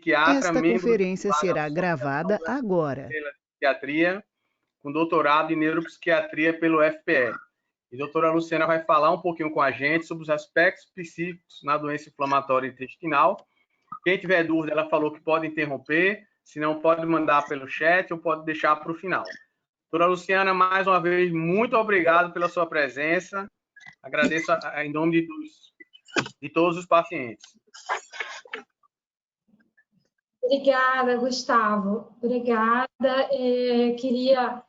psiquiatra, Esta membro da conferência será gravada agora. psiquiatria, com doutorado em neuropsiquiatria pelo FPE. E a doutora Luciana vai falar um pouquinho com a gente sobre os aspectos psíquicos na doença inflamatória intestinal. Quem tiver dúvida, ela falou que pode interromper, se não pode mandar pelo chat ou pode deixar para o final. Doutora Luciana, mais uma vez, muito obrigado pela sua presença. Agradeço em nome de todos os pacientes. Obrigada, Gustavo. Obrigada. Queria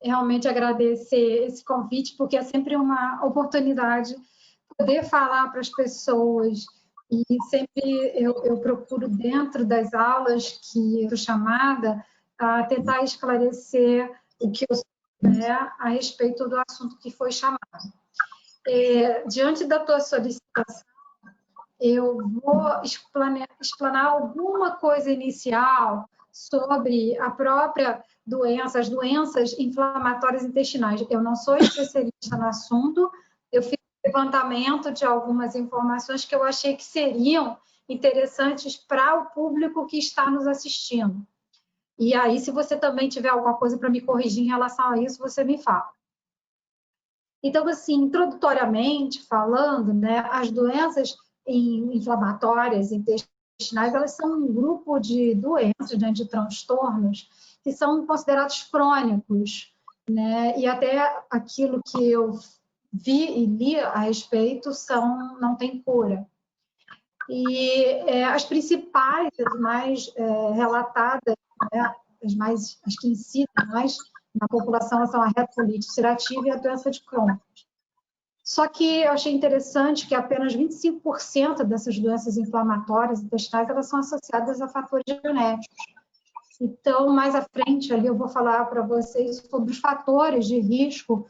realmente agradecer esse convite, porque é sempre uma oportunidade poder falar para as pessoas. E sempre eu procuro, dentro das aulas que eu sou chamada, a tentar esclarecer o que eu souber a respeito do assunto que foi chamado. Diante da tua solicitação, eu vou explanar alguma coisa inicial sobre a própria doença, as doenças inflamatórias intestinais. Eu não sou especialista no assunto, eu fiz um levantamento de algumas informações que eu achei que seriam interessantes para o público que está nos assistindo. E aí, se você também tiver alguma coisa para me corrigir em relação a isso, você me fala. Então, assim, introdutoriamente falando, né, as doenças inflamatórias intestinais, elas são um grupo de doenças, né, de transtornos, que são considerados crônicos, né, e até aquilo que eu vi e li a respeito não tem cura. E as principais, as mais relatadas, né, as que incidem mais na população são a retocolite ulcerativa e a doença de Crohn. Só que eu achei interessante que apenas 25% dessas doenças inflamatórias intestinais elas são associadas a fatores genéticos. Então, mais à frente ali eu vou falar para vocês sobre os fatores de risco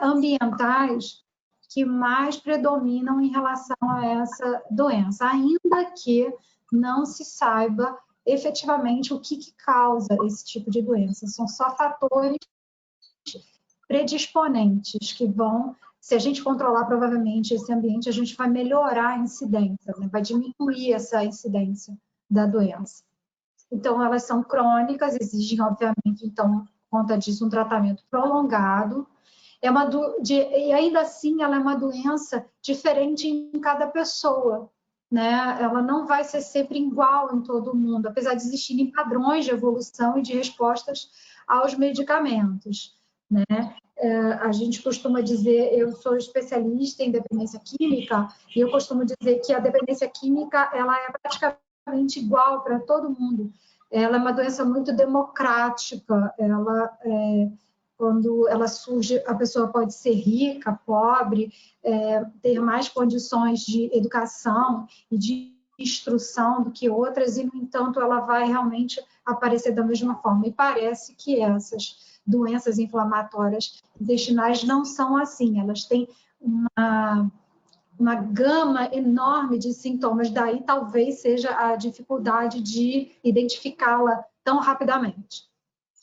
ambientais que mais predominam em relação a essa doença, ainda que não se saiba efetivamente o que causa esse tipo de doença. São só fatores predisponentes que vão, se a gente controlar provavelmente esse ambiente, a gente vai melhorar a incidência, né? Vai diminuir essa incidência da doença. Então, elas são crônicas, exigem, obviamente, então, por conta disso, um tratamento prolongado. E ainda assim, ela é uma doença diferente em cada pessoa, né? Ela não vai ser sempre igual em todo mundo, apesar de existirem padrões de evolução e de respostas aos medicamentos, né? A gente costuma dizer, eu sou especialista em dependência química, e eu costumo dizer que a dependência química ela é praticamente igual para todo mundo. Ela é uma doença muito democrática, quando ela surge, a pessoa pode ser rica, pobre, ter mais condições de educação e de instrução do que outras, e, no entanto, ela vai realmente aparecer da mesma forma. E parece que essas doenças inflamatórias intestinais não são assim, elas têm uma gama enorme de sintomas, daí talvez seja a dificuldade de identificá-la tão rapidamente.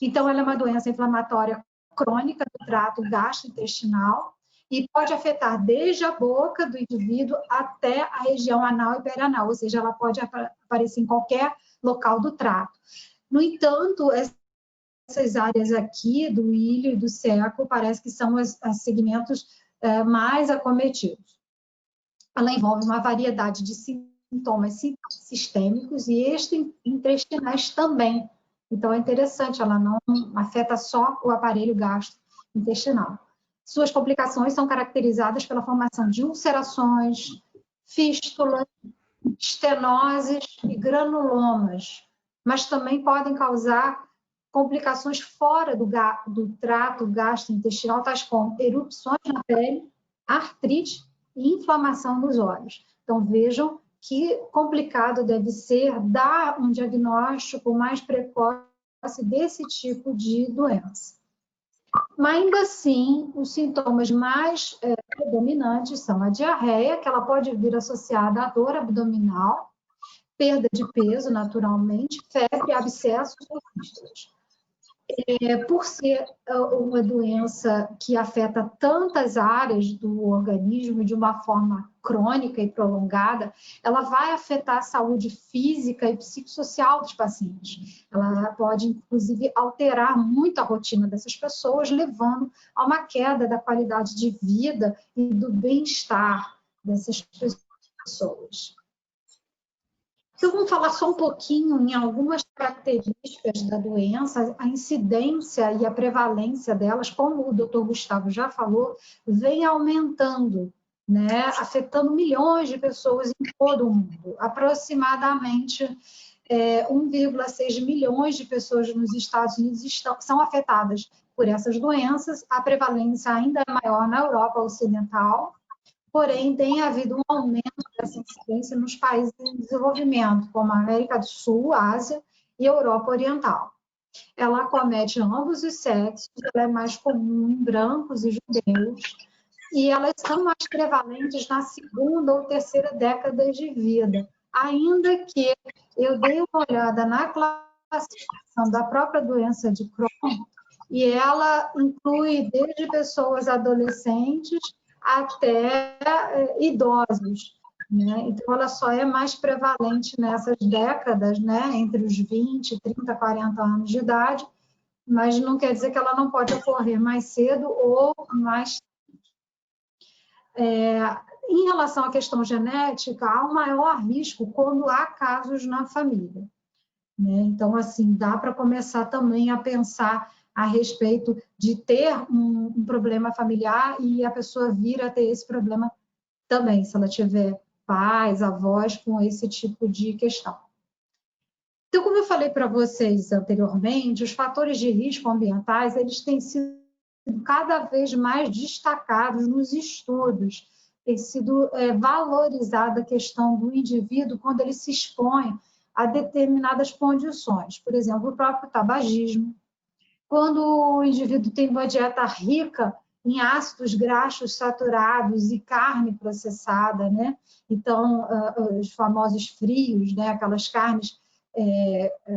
Então, ela é uma doença inflamatória crônica do trato gastrointestinal e pode afetar desde a boca do indivíduo até a região anal e perianal, ou seja, ela pode aparecer em qualquer local do trato. No entanto, essas áreas aqui, do ilho e do ceco, parece que são os segmentos mais acometidos. Ela envolve uma variedade de sintomas sistêmicos e extraintestinais também. Então, é interessante, ela não afeta só o aparelho gastrointestinal. Suas complicações são caracterizadas pela formação de ulcerações, fístulas, estenoses e granulomas, mas também podem causar complicações fora do trato gastrointestinal, tais como erupções na pele, artrite e inflamação nos olhos. Então, vejam que complicado deve ser dar um diagnóstico mais precoce desse tipo de doença. Mas, ainda assim, os sintomas mais predominantes são a diarreia, que ela pode vir associada à dor abdominal, perda de peso, naturalmente, febre, abscessos ou fístulas. Por ser uma doença que afeta tantas áreas do organismo de uma forma crônica e prolongada, ela vai afetar a saúde física e psicossocial dos pacientes. Ela pode, inclusive, alterar muito a rotina dessas pessoas, levando a uma queda da qualidade de vida e do bem-estar dessas pessoas. Então, vamos falar só um pouquinho em algumas características da doença, a incidência e a prevalência delas, como o Dr. Gustavo já falou, vem aumentando, né, afetando milhões de pessoas em todo o mundo. Aproximadamente 1,6 milhões de pessoas nos Estados Unidos são afetadas por essas doenças. A prevalência ainda é maior na Europa Ocidental, porém, tem havido um aumento dessa incidência nos países em desenvolvimento, como a América do Sul, Ásia e Europa Oriental. Ela acomete ambos os sexos, ela é mais comum em brancos e judeus, e elas são mais prevalentes na segunda ou terceira década de vida, ainda que eu dei uma olhada na classificação da própria doença de Crohn, e ela inclui desde pessoas adolescentes até idosos, né? Então, ela só é mais prevalente nessas décadas, né? Entre os 20, 30, 40 anos de idade, mas não quer dizer que ela não pode ocorrer mais cedo ou mais... Em relação à questão genética, há um maior risco quando há casos na família, né? Então, assim, dá para começar também a pensar a respeito de ter um problema familiar e a pessoa vir a ter esse problema também, se ela tiver pais, avós com esse tipo de questão. Então, como eu falei para vocês anteriormente, os fatores de risco ambientais, eles têm sido cada vez mais destacados nos estudos, tem sido valorizada a questão do indivíduo quando ele se expõe a determinadas condições, por exemplo, o próprio tabagismo. Quando o indivíduo tem uma dieta rica em ácidos graxos saturados e carne processada, né? Então, os famosos frios, né? Aquelas carnes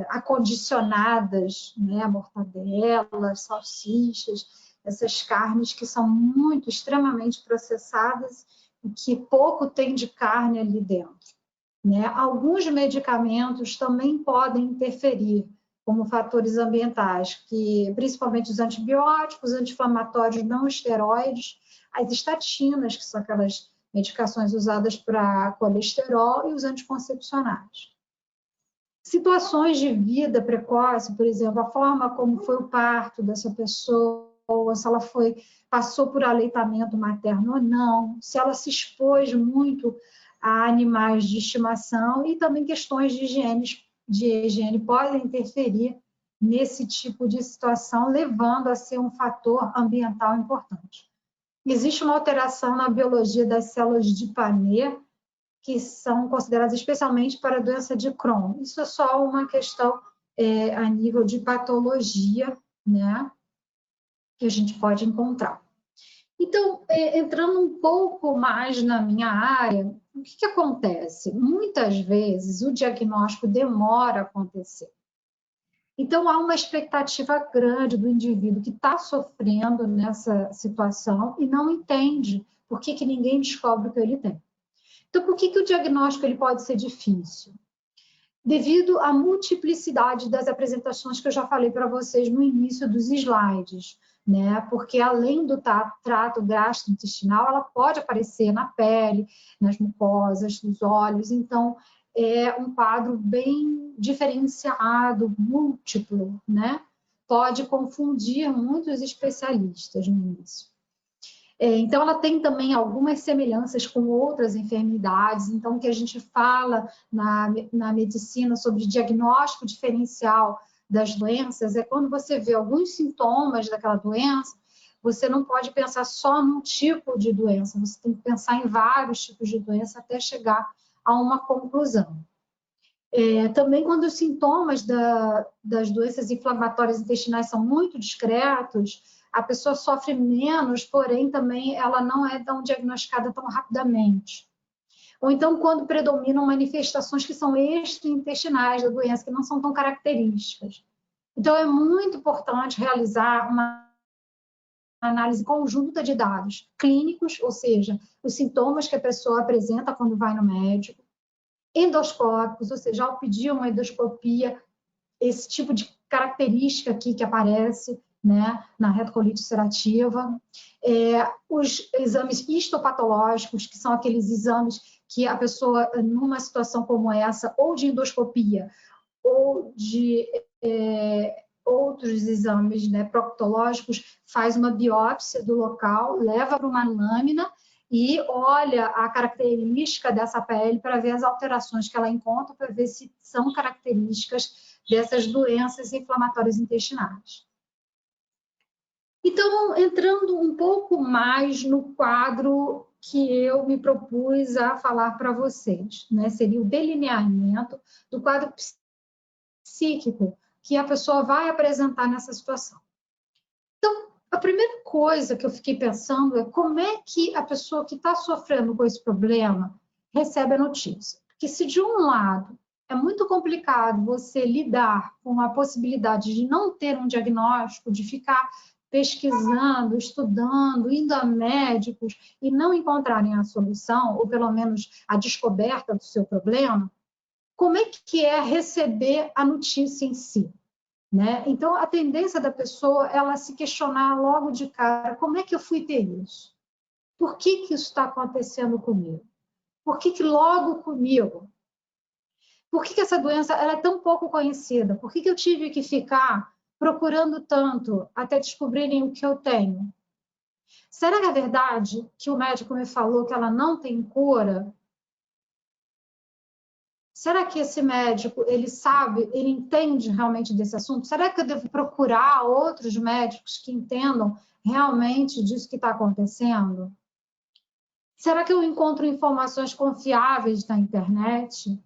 acondicionadas, né? Mortadelas, salsichas, essas carnes que são muito, extremamente processadas e que pouco tem de carne ali dentro, né? Alguns medicamentos também podem interferir como fatores ambientais, que principalmente os antibióticos, anti-inflamatórios não esteroides, as estatinas, que são aquelas medicações usadas para colesterol, e os anticoncepcionais. Situações de vida precoce, por exemplo, a forma como foi o parto dessa pessoa, se ela passou por aleitamento materno ou não, se ela se expôs muito a animais de estimação, e também questões de higiene podem interferir nesse tipo de situação, levando a ser um fator ambiental importante. Existe uma alteração na biologia das células de Panet, que são consideradas especialmente para a doença de Crohn. Isso é só uma questão a nível de patologia, né, que a gente pode encontrar. Então, entrando um pouco mais na minha área, o que acontece? Muitas vezes o diagnóstico demora a acontecer. Então, há uma expectativa grande do indivíduo que está sofrendo nessa situação e não entende por que ninguém descobre o que ele tem. Então, por que o diagnóstico ele pode ser difícil? Devido à multiplicidade das apresentações que eu já falei para vocês no início dos slides, né? Porque além do trato gastrointestinal, ela pode aparecer na pele, nas mucosas, nos olhos. Então, é um quadro bem diferenciado, múltiplo, né? Pode confundir muitos especialistas no início. Então, ela tem também algumas semelhanças com outras enfermidades. Então, o que a gente fala na medicina sobre diagnóstico diferencial das doenças é quando você vê alguns sintomas daquela doença, você não pode pensar só num tipo de doença, você tem que pensar em vários tipos de doença até chegar a uma conclusão. Também quando os sintomas das doenças inflamatórias intestinais são muito discretos, a pessoa sofre menos, porém também ela não é tão diagnosticada tão rapidamente. Ou então quando predominam manifestações que são extraintestinais da doença, que não são tão características. Então é muito importante realizar uma análise conjunta de dados clínicos, ou seja, os sintomas que a pessoa apresenta quando vai no médico, endoscópicos, ou seja, ao pedir uma endoscopia, esse tipo de característica aqui que aparece, né, na retocolite ulcerativa, os exames histopatológicos, que são aqueles exames que a pessoa, numa situação como essa, ou de endoscopia, ou de outros exames, né, proctológicos, faz uma biópsia do local, leva para uma lâmina e olha a característica dessa pele para ver as alterações que ela encontra, para ver se são características dessas doenças inflamatórias intestinais. Então, entrando um pouco mais no quadro que eu me propus a falar para vocês, né, seria o delineamento do quadro psíquico que a pessoa vai apresentar nessa situação. Então, a primeira coisa que eu fiquei pensando é como é que a pessoa que está sofrendo com esse problema recebe a notícia. Porque se de um lado é muito complicado você lidar com a possibilidade de não ter um diagnóstico, de ficar pesquisando, estudando, indo a médicos e não encontrarem a solução, ou pelo menos a descoberta do seu problema, como é que é receber a notícia em si? Né? Então, a tendência da pessoa é ela se questionar logo de cara, como é que eu fui ter isso? Por que isso está acontecendo comigo? Por que logo comigo? Por que essa doença ela é tão pouco conhecida? Por que eu tive que ficar procurando tanto até descobrirem o que eu tenho? Será que é verdade que o médico me falou que ela não tem cura? Será que esse médico, ele sabe, ele entende realmente desse assunto? Será que eu devo procurar outros médicos que entendam realmente disso que está acontecendo? Será que eu encontro informações confiáveis na internet?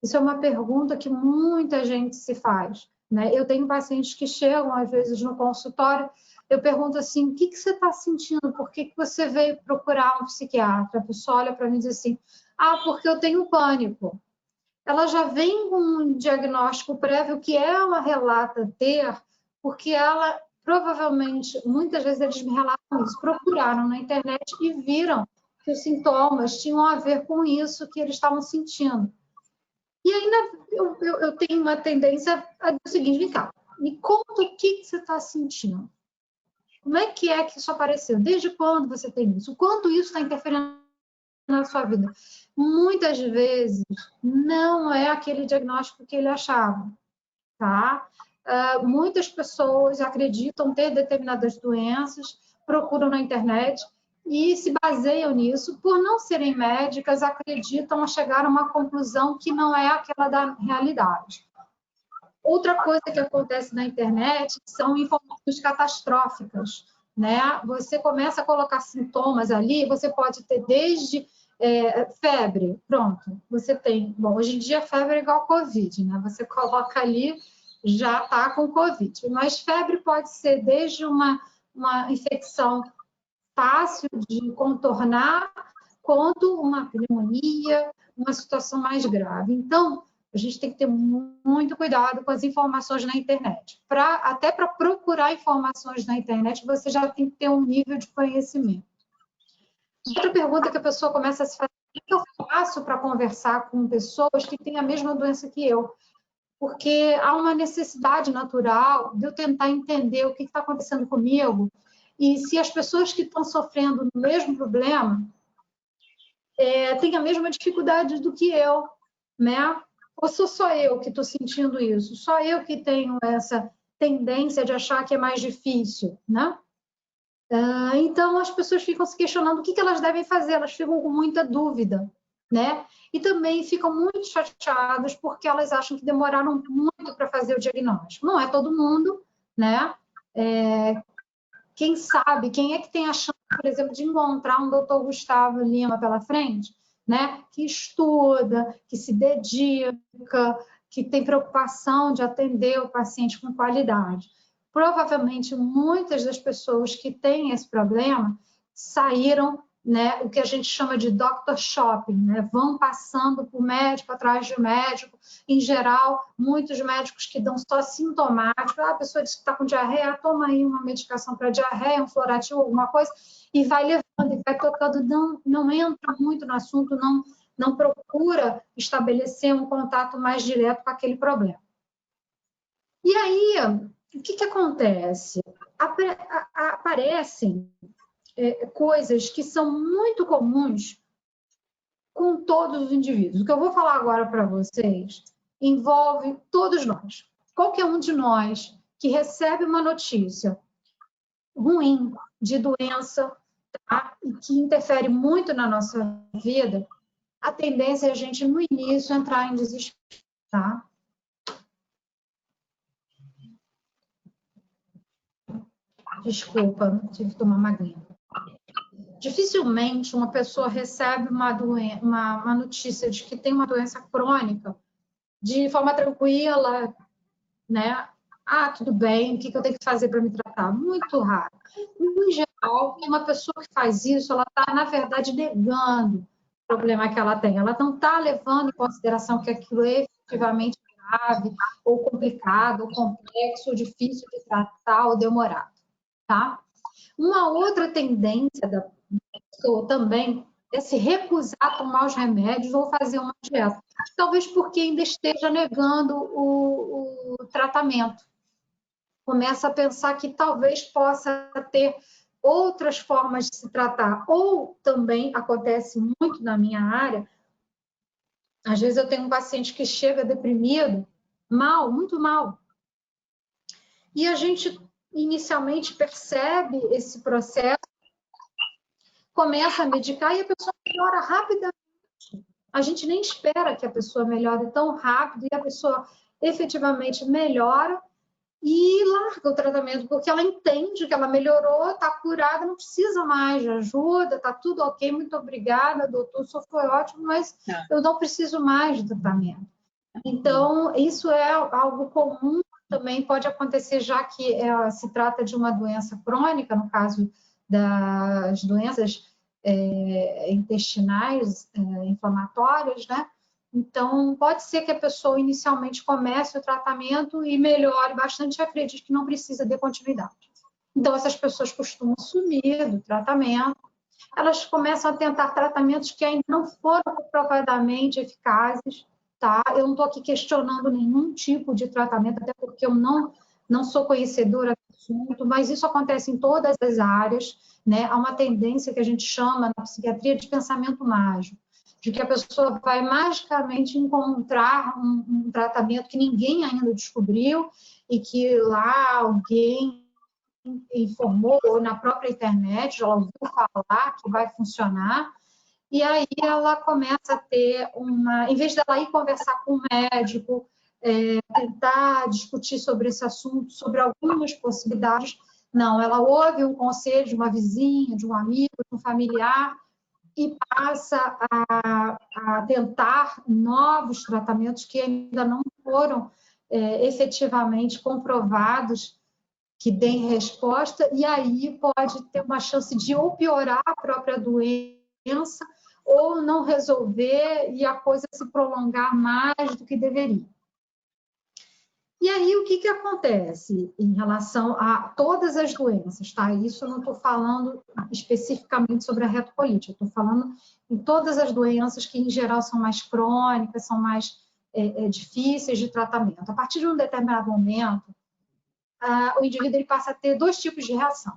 Isso é uma pergunta que muita gente se faz, né? Eu tenho pacientes que chegam, às vezes, no consultório, eu pergunto assim, o que você está sentindo? Por que você veio procurar um psiquiatra? A pessoa olha para mim e diz assim, porque eu tenho pânico. Ela já vem com um diagnóstico prévio que ela relata ter, porque ela provavelmente, muitas vezes eles me relatam isso, procuraram na internet e viram que os sintomas tinham a ver com isso que eles estavam sentindo. E ainda eu tenho uma tendência a dizer o seguinte, vem cá, me conta o que você está sentindo. Como é que isso apareceu? Desde quando você tem isso? O quanto isso está interferindo na sua vida? Muitas vezes não é aquele diagnóstico que ele achava, tá? Muitas pessoas acreditam ter determinadas doenças, procuram na internet e se baseiam nisso, por não serem médicas, acreditam a chegar a uma conclusão que não é aquela da realidade. Outra coisa que acontece na internet são informações catastróficas, né? Você começa a colocar sintomas ali, você pode ter desde febre, pronto, você tem. Bom, hoje em dia febre é igual Covid, né? Você coloca ali, já está com Covid. Mas febre pode ser desde uma infecção fácil de contornar, quanto uma pneumonia, uma situação mais grave. Então, a gente tem que ter muito cuidado com as informações na internet. Até para procurar informações na internet, você já tem que ter um nível de conhecimento. Outra pergunta que a pessoa começa a se fazer, o que eu faço para conversar com pessoas que têm a mesma doença que eu? Porque há uma necessidade natural de eu tentar entender o que está acontecendo comigo e se as pessoas que estão sofrendo o mesmo problema têm a mesma dificuldade do que eu, né? Ou sou só eu que estou sentindo isso? Só eu que tenho essa tendência de achar que é mais difícil, né? Então, as pessoas ficam se questionando o que elas devem fazer, elas ficam com muita dúvida, né? E também ficam muito chateadas porque elas acham que demoraram muito para fazer o diagnóstico. Não é todo mundo, né? Quem sabe, quem é que tem a chance, por exemplo, de encontrar um doutor Gustavo Lima pela frente, né? Que estuda, que se dedica, que tem preocupação de atender o paciente com qualidade. Provavelmente, muitas das pessoas que têm esse problema saíram né, o que a gente chama de doctor shopping, né, vão passando por médico atrás de médico, em geral, muitos médicos que dão só sintomático, a pessoa diz que está com diarreia, toma aí uma medicação para diarreia, um Floratil, alguma coisa, e vai levando, e vai tocando, não entra muito no assunto, não procura estabelecer um contato mais direto com aquele problema. E aí, o que acontece? Aparecem coisas que são muito comuns com todos os indivíduos. O que eu vou falar agora para vocês envolve todos nós. Qualquer um de nós que recebe uma notícia ruim de doença, tá? E que interfere muito na nossa vida, a tendência é a gente, no início, entrar em desespero, tá? Desculpa, tive que tomar uma aguinha. Dificilmente uma pessoa recebe uma notícia de que tem uma doença crônica de forma tranquila, né? Ah, tudo bem, o que eu tenho que fazer para me tratar? Muito raro. Em geral, uma pessoa que faz isso, ela está, na verdade, negando o problema que ela tem. Ela não está levando em consideração que aquilo é efetivamente grave, ou complicado, ou complexo, ou difícil de tratar, ou demorado, tá? Uma outra tendência da pessoa também é se recusar a tomar os remédios ou fazer uma dieta. Talvez porque ainda esteja negando o tratamento. Começa a pensar que talvez possa ter outras formas de se tratar. Ou também acontece muito na minha área, às vezes eu tenho um paciente que chega deprimido, mal, muito mal. E a gente inicialmente percebe esse processo, começa a medicar e a pessoa melhora rapidamente. A gente nem espera que a pessoa melhore tão rápido e a pessoa efetivamente melhora e larga o tratamento, porque ela entende que ela melhorou, está curada, não precisa mais de ajuda, está tudo ok, muito obrigada, doutor, só foi ótimo, mas eu não preciso mais de tratamento. Então, isso é algo comum, também pode acontecer, já que se trata de uma doença crônica, no caso das doenças intestinais inflamatórias, né? Então, pode ser que a pessoa inicialmente comece o tratamento e melhore bastante e acredite que não precisa de continuidade. Então, essas pessoas costumam sumir do tratamento, elas começam a tentar tratamentos que ainda não foram comprovadamente eficazes, tá? Eu não estou aqui questionando nenhum tipo de tratamento, até porque eu não sou conhecedora do assunto, mas isso acontece em todas as áreas, né? Há uma tendência que a gente chama na psiquiatria de pensamento mágico, de que a pessoa vai magicamente encontrar um tratamento que ninguém ainda descobriu e que lá alguém informou, ou na própria internet, ela ouviu falar que vai funcionar, e aí ela começa a ter em vez dela ir conversar com o médico, tentar discutir sobre esse assunto, sobre algumas possibilidades, não, ela ouve um conselho de uma vizinha, de um amigo, de um familiar, e passa a tentar novos tratamentos que ainda não foram efetivamente comprovados que deem resposta, e aí pode ter uma chance de ou piorar a própria doença ou não resolver e a coisa se prolongar mais do que deveria. E aí, o que acontece em relação a todas as doenças, tá? Isso eu não estou falando especificamente sobre a retocolite, eu estou falando em todas as doenças que, em geral, são mais crônicas, são mais difíceis de tratamento. A partir de um determinado momento, o indivíduo ele passa a ter dois tipos de reação.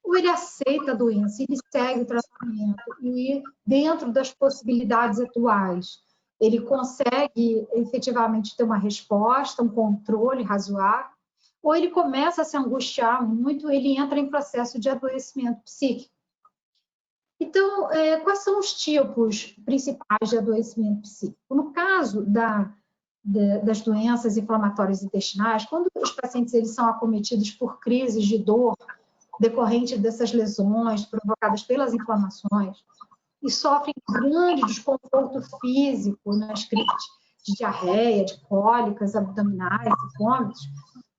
Ou ele aceita a doença, ele segue o tratamento, e dentro das possibilidades atuais, ele consegue efetivamente ter uma resposta, um controle razoável, ou ele começa a se angustiar muito, ele entra em processo de adoecimento psíquico. Então, quais são os tipos principais de adoecimento psíquico? No caso das doenças inflamatórias intestinais, quando os pacientes eles são acometidos por crises de dor decorrente dessas lesões provocadas pelas inflamações, e sofrem grande desconforto físico nas crises de diarreia, de cólicas abdominais e vômitos,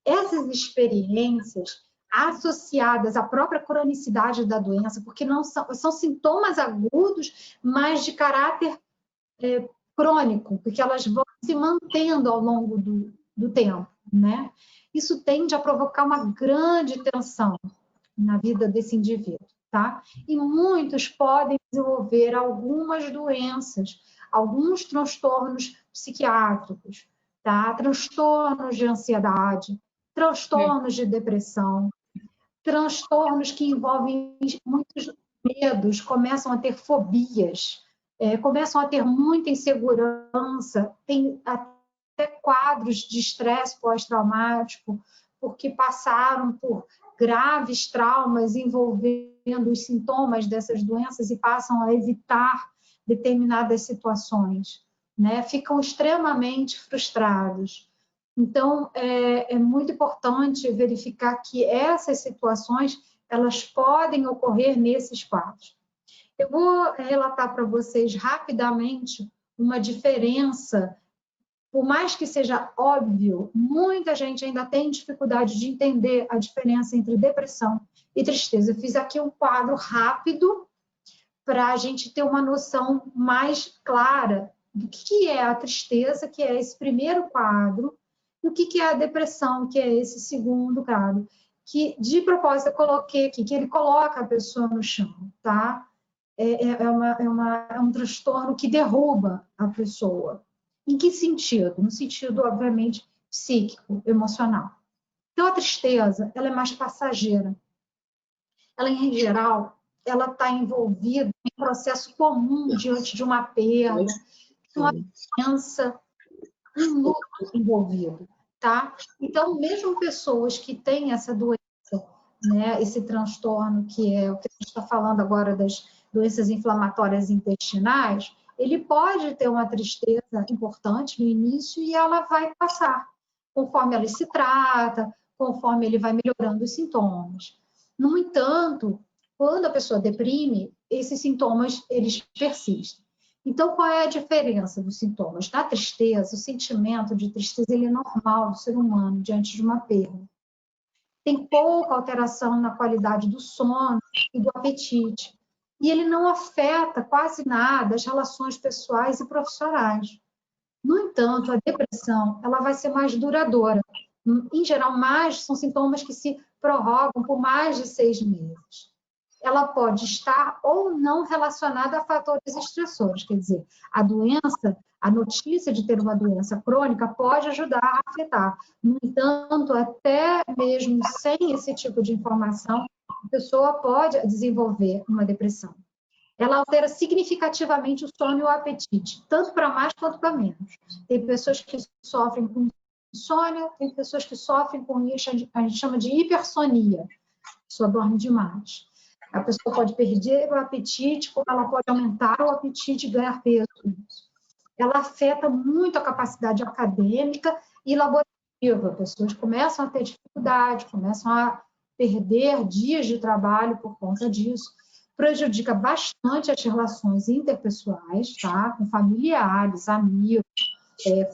essas experiências associadas à própria cronicidade da doença, porque não são sintomas agudos, mas de caráter crônico, porque elas vão se mantendo ao longo do tempo, né? Isso tende a provocar uma grande tensão na vida desse indivíduo, tá? E muitos podem desenvolver algumas doenças, alguns transtornos psiquiátricos, tá? Transtornos de ansiedade, transtornos de depressão, transtornos que envolvem muitos medos, começam a ter fobias, começam a ter muita insegurança, tem até quadros de estresse pós-traumático, porque passaram por graves traumas envolvendo os sintomas dessas doenças e passam a evitar determinadas situações, né? Ficam extremamente frustrados. Então, é muito importante verificar que essas situações, elas podem ocorrer nesses quadros. Eu vou relatar para vocês rapidamente uma diferença, por mais que seja óbvio, muita gente ainda tem dificuldade de entender a diferença entre depressão e tristeza. Eu fiz aqui um quadro rápido para a gente ter uma noção mais clara do que é a tristeza, que é esse primeiro quadro, e o que é a depressão, que é esse segundo quadro, que de propósito eu coloquei aqui, que ele coloca a pessoa no chão, tá? É um transtorno que derruba a pessoa. Em que sentido? No sentido, obviamente, psíquico, emocional. Então, a tristeza, ela é mais passageira. Ela, em geral, ela está envolvida em um processo comum diante de uma perda, uma doença, um luto envolvido, tá? Então, mesmo pessoas que têm essa doença, né, esse transtorno, que é o que a gente está falando agora das doenças inflamatórias intestinais, ele pode ter uma tristeza importante no início e ela vai passar, conforme ela se trata, conforme ele vai melhorando os sintomas. No entanto, quando a pessoa deprime, esses sintomas, eles persistem. Então, qual é a diferença dos sintomas? Na tristeza, o sentimento de tristeza ele é normal do ser humano diante de uma perda. Tem pouca alteração na qualidade do sono e do apetite. E ele não afeta quase nada as relações pessoais e profissionais. No entanto, a depressão ela vai ser mais duradoura. Em geral, são sintomas que se prorrogam por mais de 6 meses. Ela pode estar ou não relacionada a fatores estressores, quer dizer, a doença, a notícia de ter uma doença crônica pode ajudar a afetar. No entanto, até mesmo sem esse tipo de informação, a pessoa pode desenvolver uma depressão. Ela altera significativamente o sono e o apetite, tanto para mais quanto para menos. Tem pessoas que sofrem com insônia, tem pessoas que sofrem com isso, a gente chama de hipersonia. A pessoa dorme demais. A pessoa pode perder o apetite, como ela pode aumentar o apetite e ganhar peso. Ela afeta muito a capacidade acadêmica e laborativa. Pessoas começam a ter dificuldade, começam a perder dias de trabalho por conta disso. Prejudica bastante as relações interpessoais, tá? Com familiares, amigos,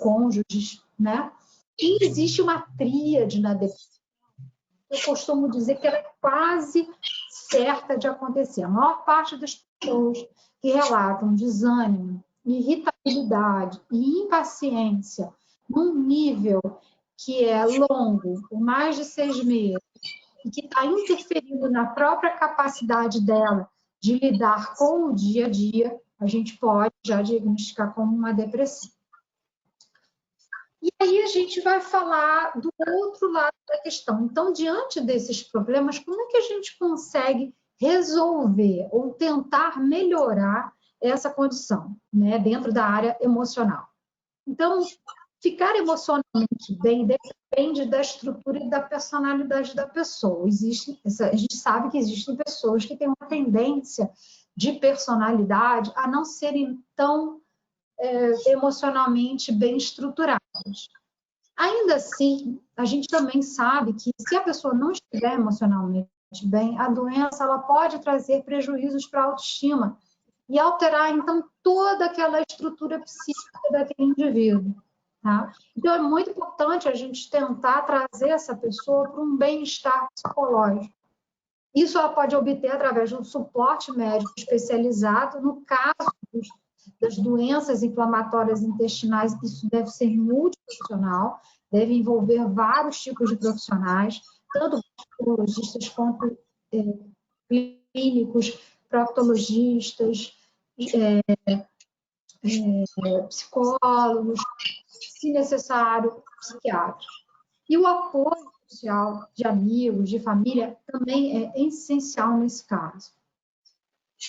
cônjuges, né? E existe uma tríade na depressão. Eu costumo dizer que ela é quase certa de acontecer. A maior parte das pessoas que relatam desânimo, irritabilidade e impaciência num nível que é longo, por mais de 6 meses, e que está interferindo na própria capacidade dela de lidar com o dia a dia, a gente pode já diagnosticar como uma depressão. E aí a gente vai falar do outro lado da questão. Então, diante desses problemas, como é que a gente consegue resolver ou tentar melhorar essa condição, né, dentro da área emocional? Então, ficar emocionalmente bem depende da estrutura e da personalidade da pessoa. A gente sabe que existem pessoas que têm uma tendência de personalidade a não serem tão emocionalmente bem estruturadas. Ainda assim, a gente também sabe que se a pessoa não estiver emocionalmente bem, a doença ela pode trazer prejuízos para a autoestima e alterar, então, toda aquela estrutura psíquica daquele indivíduo. Tá? Então, é muito importante a gente tentar trazer essa pessoa para um bem-estar psicológico. Isso ela pode obter através de um suporte médico especializado. No caso das doenças inflamatórias intestinais, isso deve ser multiprofissional, deve envolver vários tipos de profissionais, tanto psicologistas quanto clínicos, proctologistas, psicólogos, se necessário, psiquiatras. E o apoio social de amigos, de família, também é essencial nesse caso.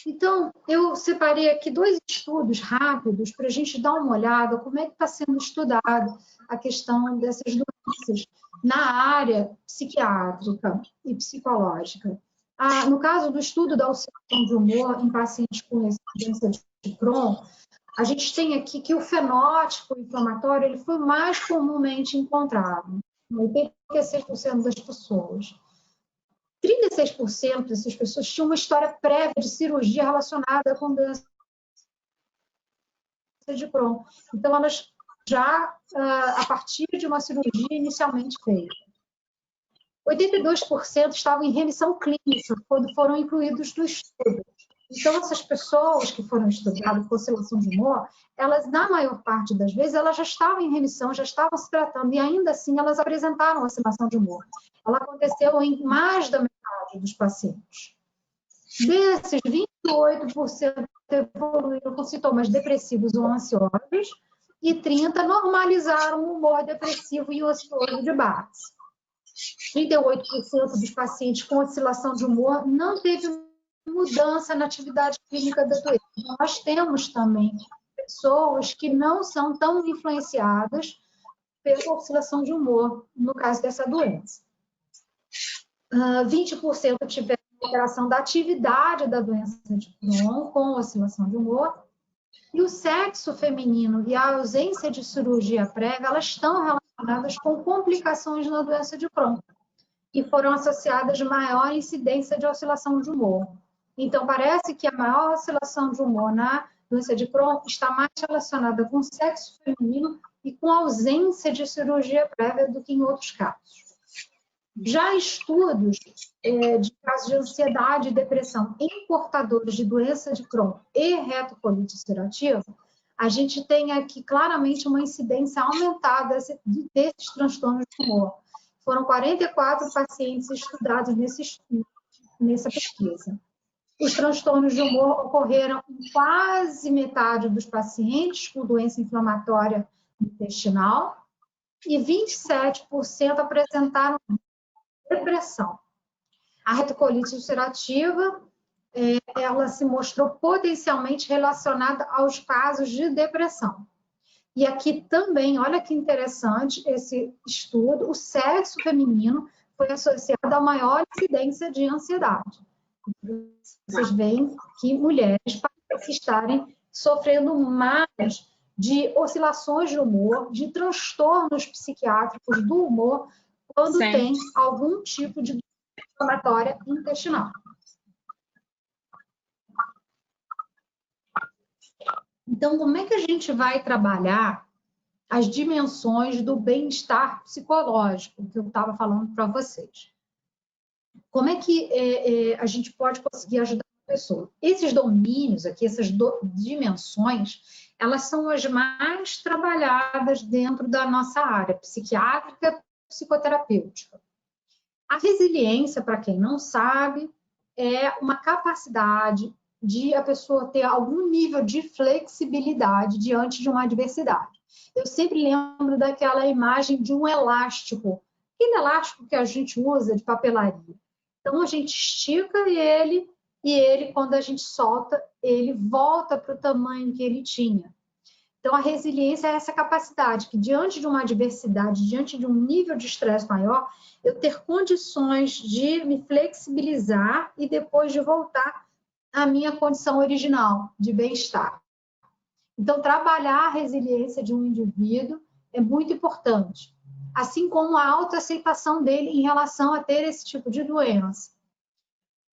Então, eu separei aqui 2 estudos rápidos para a gente dar uma olhada como é que está sendo estudado a questão dessas doenças na área psiquiátrica e psicológica. No caso do estudo da oscilação de humor em pacientes com doença de Crohn, a gente tem aqui que o fenótipo inflamatório ele foi mais comumente encontrado, em 86% das pessoas. 36% dessas pessoas tinham uma história prévia de cirurgia relacionada com doença de Crohn. Então, elas já, a partir de uma cirurgia inicialmente feita. 82% estavam em remissão clínica quando foram incluídos no estudo. Então, essas pessoas que foram estudadas com oscilação de humor, elas, na maior parte das vezes, elas já estavam em remissão, já estavam se tratando, e ainda assim elas apresentaram oscilação de humor. Ela aconteceu em mais da metade dos pacientes. Desses, 28% evoluíram com sintomas depressivos ou ansiosos, e 30% normalizaram o humor depressivo e ansioso de base. 38% dos pacientes com oscilação de humor não teve mudança na atividade clínica da doença. Nós temos também pessoas que não são tão influenciadas pela oscilação de humor, no caso dessa doença. 20% tiveram alteração da atividade da doença de Crohn com oscilação de humor. E o sexo feminino e a ausência de cirurgia prévia, elas estão relacionadas com complicações na doença de Crohn e foram associadas a maior incidência de oscilação de humor. Então, parece que a maior oscilação de humor na doença de Crohn está mais relacionada com o sexo feminino e com a ausência de cirurgia prévia do que em outros casos. Já estudos de casos de ansiedade e depressão em portadores de doença de Crohn e retocolite ulcerativa, a gente tem aqui claramente uma incidência aumentada desses transtornos de humor. Foram 44 pacientes estudados nessa pesquisa. Os transtornos de humor ocorreram em quase metade dos pacientes com doença inflamatória intestinal e 27% apresentaram depressão. A retocolite ulcerativa, ela se mostrou potencialmente relacionada aos casos de depressão. E aqui também, olha que interessante esse estudo, o sexo feminino foi associado a maior incidência de ansiedade. Vocês veem que mulheres parecem estarem sofrendo mais de oscilações de humor, de transtornos psiquiátricos do humor, quando tem algum tipo de doença inflamatória intestinal. Então, como é que a gente vai trabalhar as dimensões do bem-estar psicológico que eu estava falando para vocês? Como é que a gente pode conseguir ajudar a pessoa? Esses domínios aqui, essas dimensões, elas são as mais trabalhadas dentro da nossa área psiquiátrica e psicoterapêutica. A resiliência, para quem não sabe, é uma capacidade de a pessoa ter algum nível de flexibilidade diante de uma adversidade. Eu sempre lembro daquela imagem de um elástico, aquele elástico que a gente usa de papelaria. Então, a gente estica ele e ele, quando a gente solta, ele volta para o tamanho que ele tinha. Então, a resiliência é essa capacidade que, diante de uma adversidade, diante de um nível de estresse maior, eu ter condições de me flexibilizar e depois de voltar à minha condição original de bem-estar. Então, trabalhar a resiliência de um indivíduo é muito importante, assim como a autoaceitação dele em relação a ter esse tipo de doença.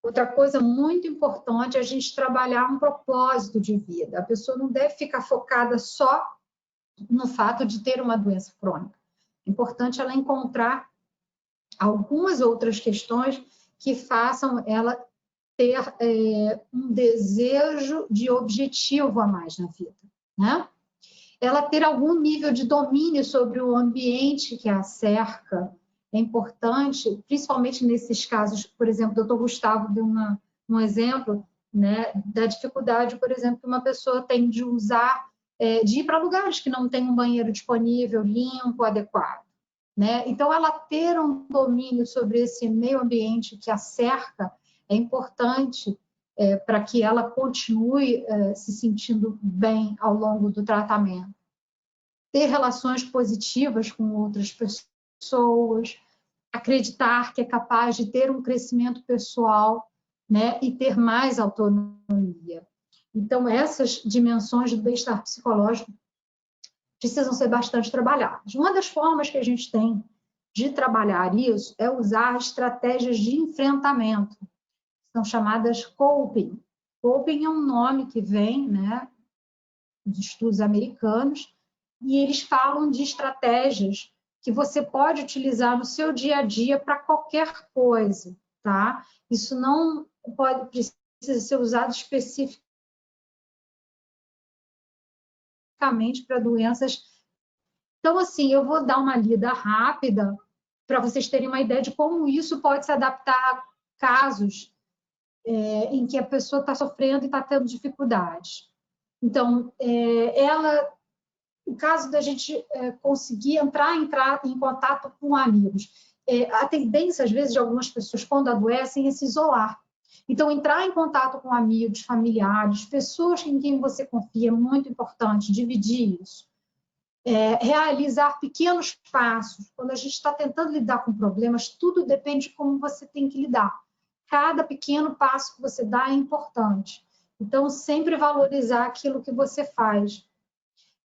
Outra coisa muito importante é a gente trabalhar um propósito de vida. A pessoa não deve ficar focada só no fato de ter uma doença crônica. É importante ela encontrar algumas outras questões que façam ela ter um desejo de objetivo a mais na vida, né? Ela ter algum nível de domínio sobre o ambiente que a cerca é importante, principalmente nesses casos, por exemplo, o Dr. Gustavo deu um exemplo, né, da dificuldade, por exemplo, que uma pessoa tem de usar, de ir para lugares que não tem um banheiro disponível, limpo, adequado, né? Então, ela ter um domínio sobre esse meio ambiente que a cerca é importante para que ela continue se sentindo bem ao longo do tratamento. Ter relações positivas com outras pessoas, acreditar que é capaz de ter um crescimento pessoal, né, e ter mais autonomia. Então, essas dimensões do bem-estar psicológico precisam ser bastante trabalhadas. Uma das formas que a gente tem de trabalhar isso é usar estratégias de enfrentamento, são chamadas coping. Coping é um nome que vem, né, dos estudos americanos, e eles falam de estratégias que você pode utilizar no seu dia a dia para qualquer coisa, tá? Isso não precisa ser usado especificamente para doenças. Então, assim, eu vou dar uma lida rápida para vocês terem uma ideia de como isso pode se adaptar a casos em que a pessoa está sofrendo e está tendo dificuldades. Então, o caso da gente conseguir entrar em contato com amigos. A tendência, às vezes, de algumas pessoas, quando adoecem, é se isolar. Então, entrar em contato com amigos, familiares, pessoas em quem você confia, é muito importante, dividir isso. Realizar pequenos passos. Quando a gente está tentando lidar com problemas, tudo depende de como você tem que lidar. Cada pequeno passo que você dá é importante. Então, sempre valorizar aquilo que você faz.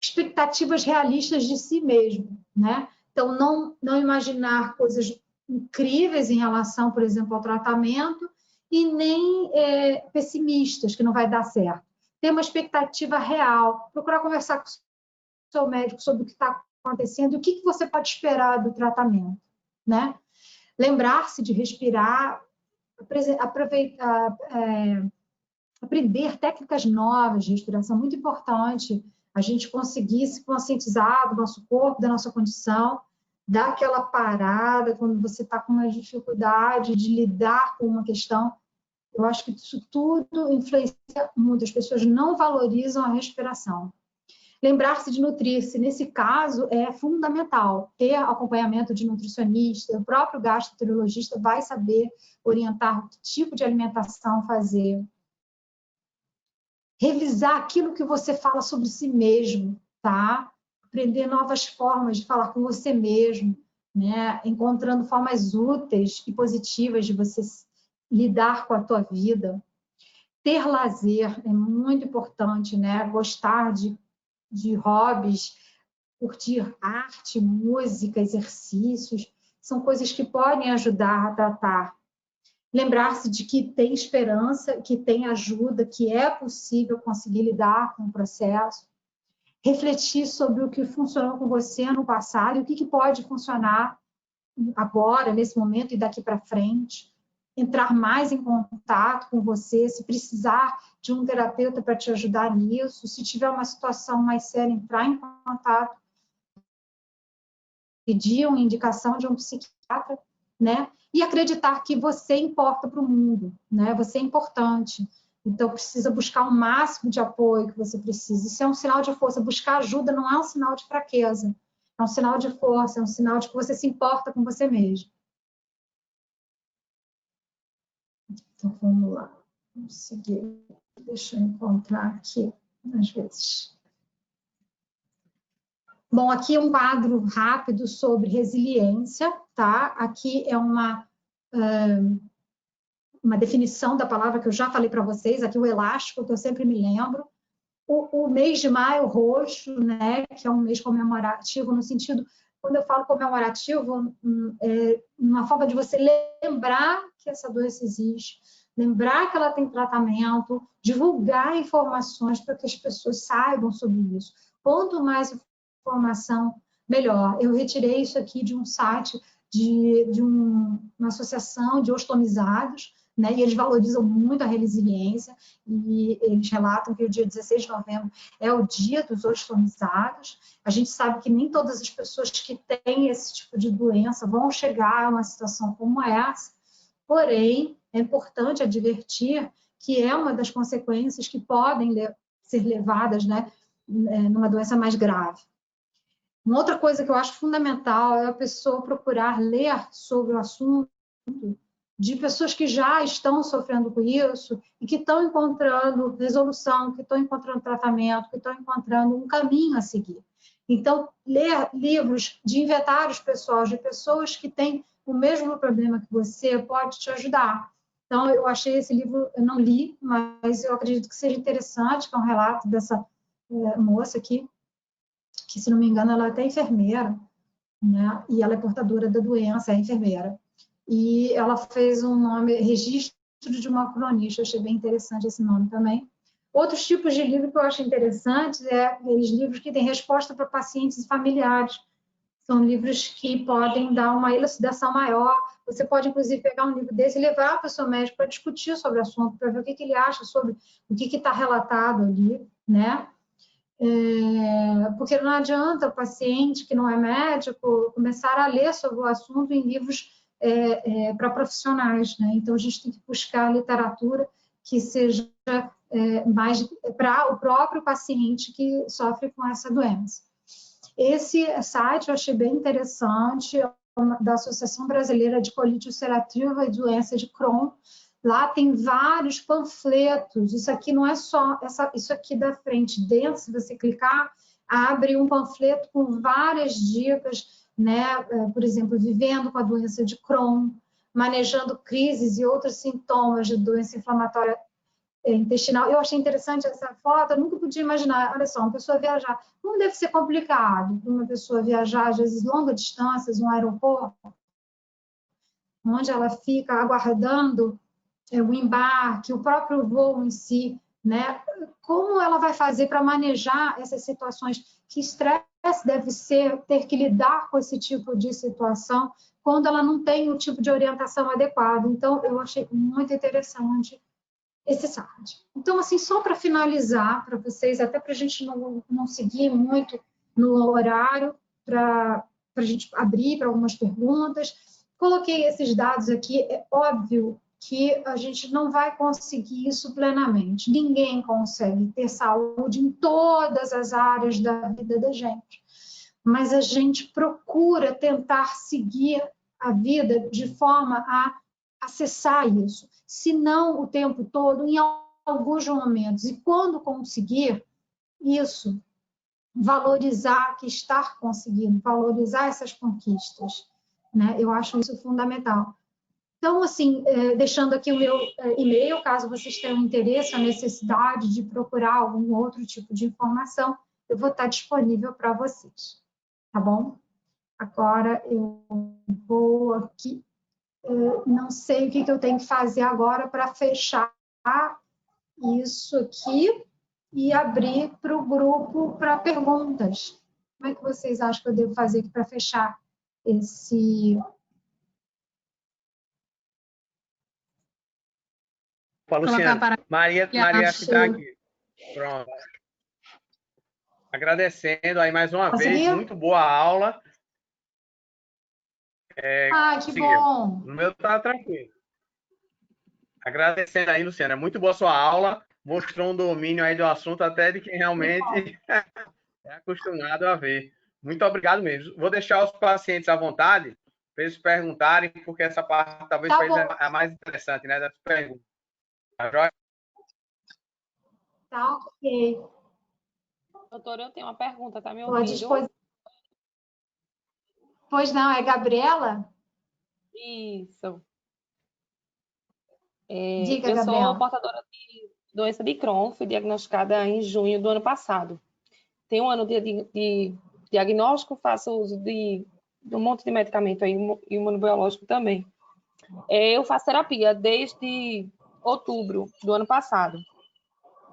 Expectativas realistas de si mesmo, né? Então, não imaginar coisas incríveis em relação, por exemplo, ao tratamento e nem pessimistas, que não vai dar certo. Ter uma expectativa real, procurar conversar com o seu médico sobre o que está acontecendo e o que você pode esperar do tratamento, né? Lembrar-se de respirar, aprender técnicas novas de respiração, muito importante a gente conseguir se conscientizar do nosso corpo, da nossa condição, dar aquela parada quando você está com uma dificuldade de lidar com uma questão. Eu acho que isso tudo influencia muito, as pessoas não valorizam a respiração. Lembrar-se de nutrir-se, nesse caso, é fundamental. Ter acompanhamento de nutricionista, o próprio gastroenterologista vai saber orientar que tipo de alimentação fazer. Revisar aquilo que você fala sobre si mesmo, tá? Aprender novas formas de falar com você mesmo, né? Encontrando formas úteis e positivas de você lidar com a tua vida. Ter lazer é muito importante, né? Gostar de hobbies, curtir arte, música, exercícios, são coisas que podem ajudar a tratar. Lembrar-se de que tem esperança, que tem ajuda, que é possível conseguir lidar com o processo. Refletir sobre o que funcionou com você no passado e o que pode funcionar agora, nesse momento e daqui para frente. Entrar mais em contato com você, se precisar de um terapeuta para te ajudar nisso, se tiver uma situação mais séria, entrar em contato, pedir uma indicação de um psiquiatra, né? E acreditar que você importa para o mundo, né? Você é importante. Então, precisa buscar o máximo de apoio que você precisa. Isso é um sinal de força. Buscar ajuda não é um sinal de fraqueza. É um sinal de força, é um sinal de que você se importa com você mesmo. Então, vamos lá. Vamos seguir. Deixa eu encontrar aqui, às vezes. Bom, aqui é um quadro rápido sobre resiliência, tá? Aqui é uma definição da palavra que eu já falei para vocês, aqui o elástico, que eu sempre me lembro. O mês de maio roxo, né, que é um mês comemorativo, no sentido, quando eu falo comemorativo, é uma forma de você lembrar que essa doença existe, lembrar que ela tem tratamento, divulgar informações para que as pessoas saibam sobre isso. Quanto mais informação melhor. Eu retirei isso aqui de um site de uma associação de ostomizados, né? E eles valorizam muito a resiliência, e eles relatam que o dia 16 de novembro é o dia dos ostomizados. A gente sabe que nem todas as pessoas que têm esse tipo de doença vão chegar a uma situação como essa, porém, é importante advertir que é uma das consequências que podem ser levadas, né, numa doença mais grave. Uma outra coisa que eu acho fundamental é a pessoa procurar ler sobre o assunto de pessoas que já estão sofrendo com isso e que estão encontrando resolução, que estão encontrando tratamento, que estão encontrando um caminho a seguir. Então, ler livros de inventários pessoais, de pessoas que têm o mesmo problema que você, pode te ajudar. Então, eu achei esse livro, eu não li, mas eu acredito que seja interessante, que é um relato dessa moça aqui, que, se não me engano, ela é até enfermeira, né? E ela é portadora da doença, é enfermeira. E ela fez um nome, Registro de uma Cronista, eu achei bem interessante esse nome também. Outros tipos de livro que eu acho interessantes é aqueles livros que têm resposta para pacientes e familiares. São livros que podem dar uma elucidação maior. Você pode, inclusive, pegar um livro desse e levar para o seu médico para discutir sobre o assunto, para ver o que ele acha sobre o que está relatado ali, né? Porque não adianta o paciente que não é médico começar a ler sobre o assunto em livros para profissionais, né? Então, a gente tem que buscar literatura que seja mais para o próprio paciente que sofre com essa doença. Esse site eu achei bem interessante, da Associação Brasileira de Colite Ulcerativa e Doença de Crohn. Lá tem vários panfletos. Isso aqui não é só isso aqui da frente. Dentro, se você clicar, abre um panfleto com várias dicas, né? Por exemplo, vivendo com a doença de Crohn, manejando crises e outros sintomas de doença inflamatória intestinal. Eu achei interessante essa foto, eu nunca podia imaginar, olha só, uma pessoa viajar, como deve ser complicado para uma pessoa viajar, às vezes, longas distâncias, um aeroporto, onde ela fica aguardando o embarque, o próprio voo em si, né? Como ela vai fazer para manejar essas situações? Que estresse deve ser ter que lidar com esse tipo de situação quando ela não tem o tipo de orientação adequado. Então, eu achei muito interessante esse site. Então, assim, só para finalizar para vocês, até para a gente não seguir muito no horário, para a gente abrir para algumas perguntas, coloquei esses dados aqui. É óbvio que a gente não vai conseguir isso plenamente. Ninguém consegue ter saúde em todas as áreas da vida da gente. Mas a gente procura tentar seguir a vida de forma a acessar isso, se não o tempo todo, em alguns momentos. E quando conseguir isso, valorizar que estar conseguindo, valorizar essas conquistas, né? Eu acho isso fundamental. Então, assim, deixando aqui o meu e-mail, caso vocês tenham interesse ou necessidade de procurar algum outro tipo de informação, eu vou estar disponível para vocês, tá bom? Agora eu vou aqui, não sei o que eu tenho que fazer agora para fechar isso aqui e abrir para o grupo para perguntas. Como é que vocês acham que eu devo fazer aqui para fechar esse... Luciana, Maria que está aqui. Pronto. Agradecendo aí mais uma vez, muito boa aula. Que bom! No meu tá tranquilo. Agradecendo aí, Luciana, muito boa sua aula, mostrou um domínio aí do assunto até de quem realmente é acostumado a ver. Muito obrigado mesmo. Vou deixar os pacientes à vontade para eles perguntarem, porque essa parte talvez para eles é a mais interessante, né, das perguntas. Tá, ok. Doutora, eu tenho uma pergunta, tá me ouvindo? Pois não, é Gabriela? Isso. Diga, eu Gabriela. sou portadora de doença de Crohn, fui diagnosticada em junho do ano passado. Tenho um ano de diagnóstico, faço uso de um monte de medicamento aí, imunobiológico também. Eu faço terapia desde outubro do ano passado.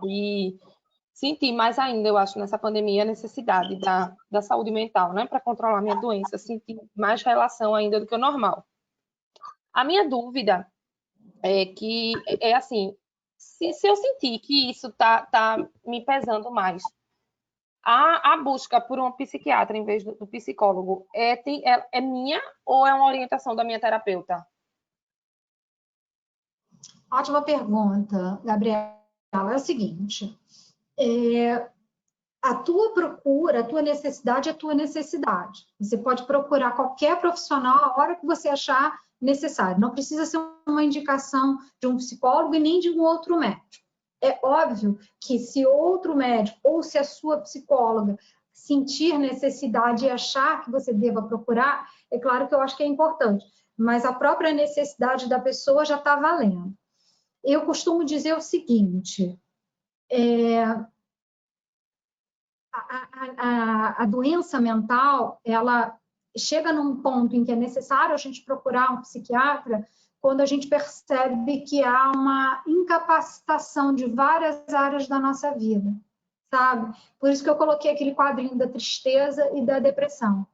E senti mais ainda, eu acho, nessa pandemia, a necessidade da saúde mental, né, para controlar minha doença. Senti mais relação ainda do que o normal. A minha dúvida é que, assim, se eu sentir que isso tá me pesando mais, a busca por um psiquiatra em vez do psicólogo é minha ou é uma orientação da minha terapeuta? Ótima pergunta, Gabriela. É o seguinte, a tua procura, a tua necessidade é a tua necessidade. Você pode procurar qualquer profissional a hora que você achar necessário. Não precisa ser uma indicação de um psicólogo e nem de um outro médico. É óbvio que se outro médico ou se a sua psicóloga sentir necessidade e achar que você deva procurar, é claro que eu acho que é importante, mas a própria necessidade da pessoa já está valendo. Eu costumo dizer o seguinte, a doença mental, ela chega num ponto em que é necessário a gente procurar um psiquiatra quando a gente percebe que há uma incapacitação de várias áreas da nossa vida, sabe? Por isso que eu coloquei aquele quadrinho da tristeza e da depressão.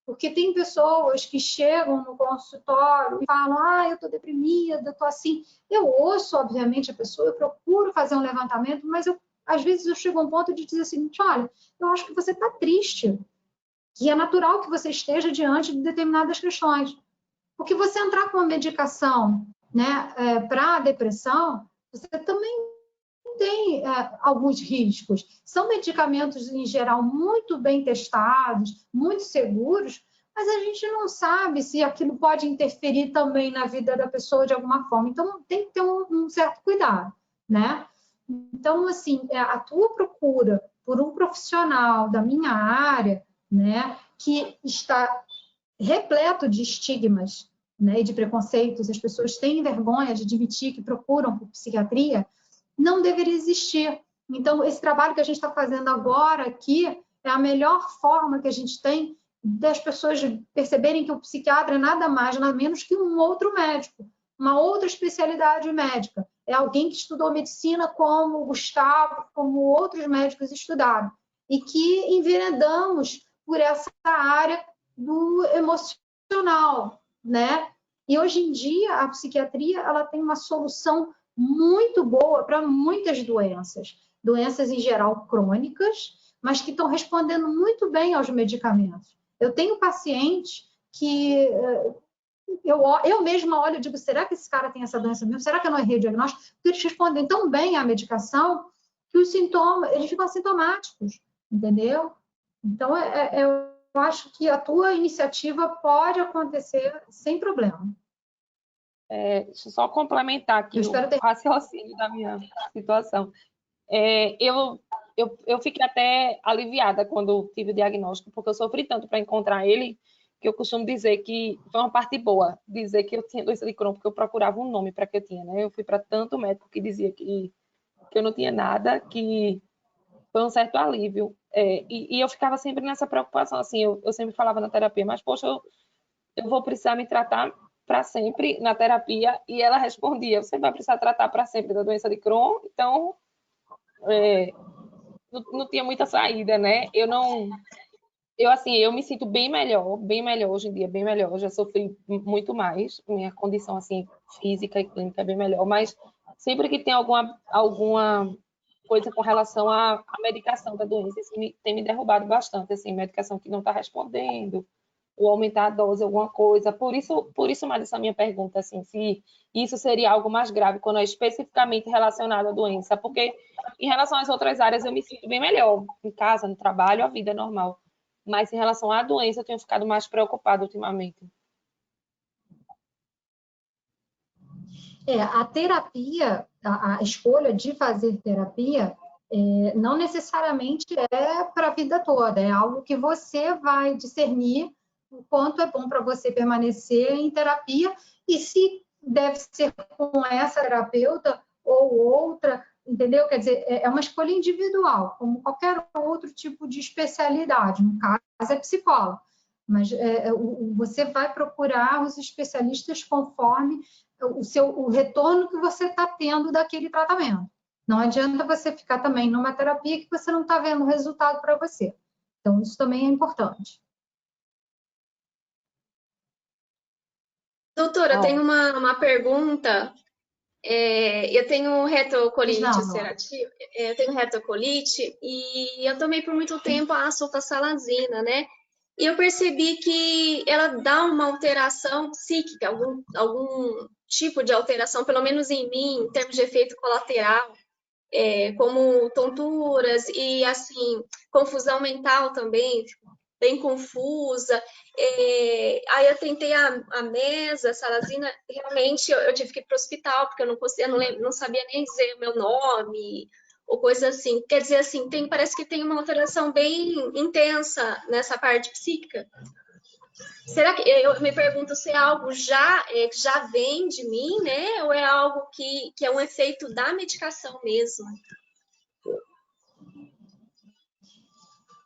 Porque tem pessoas que chegam no consultório e falam, eu estou deprimida, eu estou assim. Eu ouço, obviamente, a pessoa, eu procuro fazer um levantamento, mas às vezes eu chego a um ponto de dizer o seguinte, olha, eu acho que você está triste, que é natural que você esteja diante de determinadas questões. Porque você entrar com uma medicação, né, para a depressão, você também tem alguns riscos. São medicamentos, em geral, muito bem testados, muito seguros, mas a gente não sabe se aquilo pode interferir também na vida da pessoa de alguma forma. Então, tem que ter um certo cuidado, né? Então, assim, a tua procura por um profissional da minha área, né, que está repleto de estigmas, né, e de preconceitos, as pessoas têm vergonha de admitir que procuram por psiquiatria, não deveria existir. Então, esse trabalho que a gente está fazendo agora aqui é a melhor forma que a gente tem das pessoas perceberem que o psiquiatra é nada mais, nada menos que um outro médico, uma outra especialidade médica. É alguém que estudou medicina como o Gustavo, como outros médicos estudaram, e que enveredamos por essa área do emocional, né? E hoje em dia a psiquiatria ela tem uma solução muito boa para muitas doenças em geral crônicas, mas que estão respondendo muito bem aos medicamentos. Eu tenho pacientes que eu mesma olho e digo, será que esse cara tem essa doença mesmo? Será que eu não errei o diagnóstico? Porque eles respondem tão bem à medicação que os sintomas, eles ficam assintomáticos, entendeu? Então, eu acho que a tua iniciativa pode acontecer sem problema. Deixa eu só complementar aqui o raciocínio da minha situação. Eu fiquei até aliviada quando tive o diagnóstico, porque eu sofri tanto para encontrar ele, que eu costumo dizer que foi uma parte boa, dizer que eu tinha doença de Crohn, porque eu procurava um nome para que eu tinha, né? Eu fui para tanto médico que dizia que eu não tinha nada, que foi um certo alívio. E eu ficava sempre nessa preocupação, assim, eu sempre falava na terapia, mas, poxa, eu vou precisar me tratar para sempre na terapia, e ela respondia, você vai precisar tratar para sempre da doença de Crohn, então não tinha muita saída, né? Eu me sinto bem melhor hoje em dia, bem melhor. Eu já sofri muito mais, minha condição assim física e clínica é bem melhor, mas sempre que tem alguma coisa com relação à medicação da doença, isso tem me derrubado bastante, assim, medicação que não está respondendo, ou aumentar a dose, alguma coisa. Por isso mais essa minha pergunta, assim, se isso seria algo mais grave quando é especificamente relacionado à doença, porque em relação às outras áreas eu me sinto bem melhor, em casa, no trabalho, a vida é normal. Mas em relação à doença eu tenho ficado mais preocupada ultimamente. A terapia, a escolha de fazer terapia, não necessariamente é para a vida toda, é algo que você vai discernir o quanto é bom para você permanecer em terapia e se deve ser com essa terapeuta ou outra, entendeu? Quer dizer, é uma escolha individual, como qualquer outro tipo de especialidade, no caso é psicólogo, mas você vai procurar os especialistas conforme o retorno que você está tendo daquele tratamento, Não adianta você ficar também numa terapia que você não está vendo resultado para você. Então, isso também é importante. Doutora, eu tenho uma pergunta. Eu tenho retocolite ulcerativa, eu tenho retocolite e eu tomei por muito tempo a sulfasalazina, né? E eu percebi que ela dá uma alteração psíquica, algum tipo de alteração, pelo menos em mim, em termos de efeito colateral, como tonturas e, assim, confusão mental também, bem confusa. Aí eu tentei a mesa, a salazina, realmente eu tive que ir para o hospital, porque eu não sabia nem dizer o meu nome, ou coisa assim. Quer dizer, assim, parece que tem uma alteração bem intensa nessa parte psíquica. Será que eu me pergunto se é algo que já vem de mim, né? Ou é algo que é um efeito da medicação mesmo?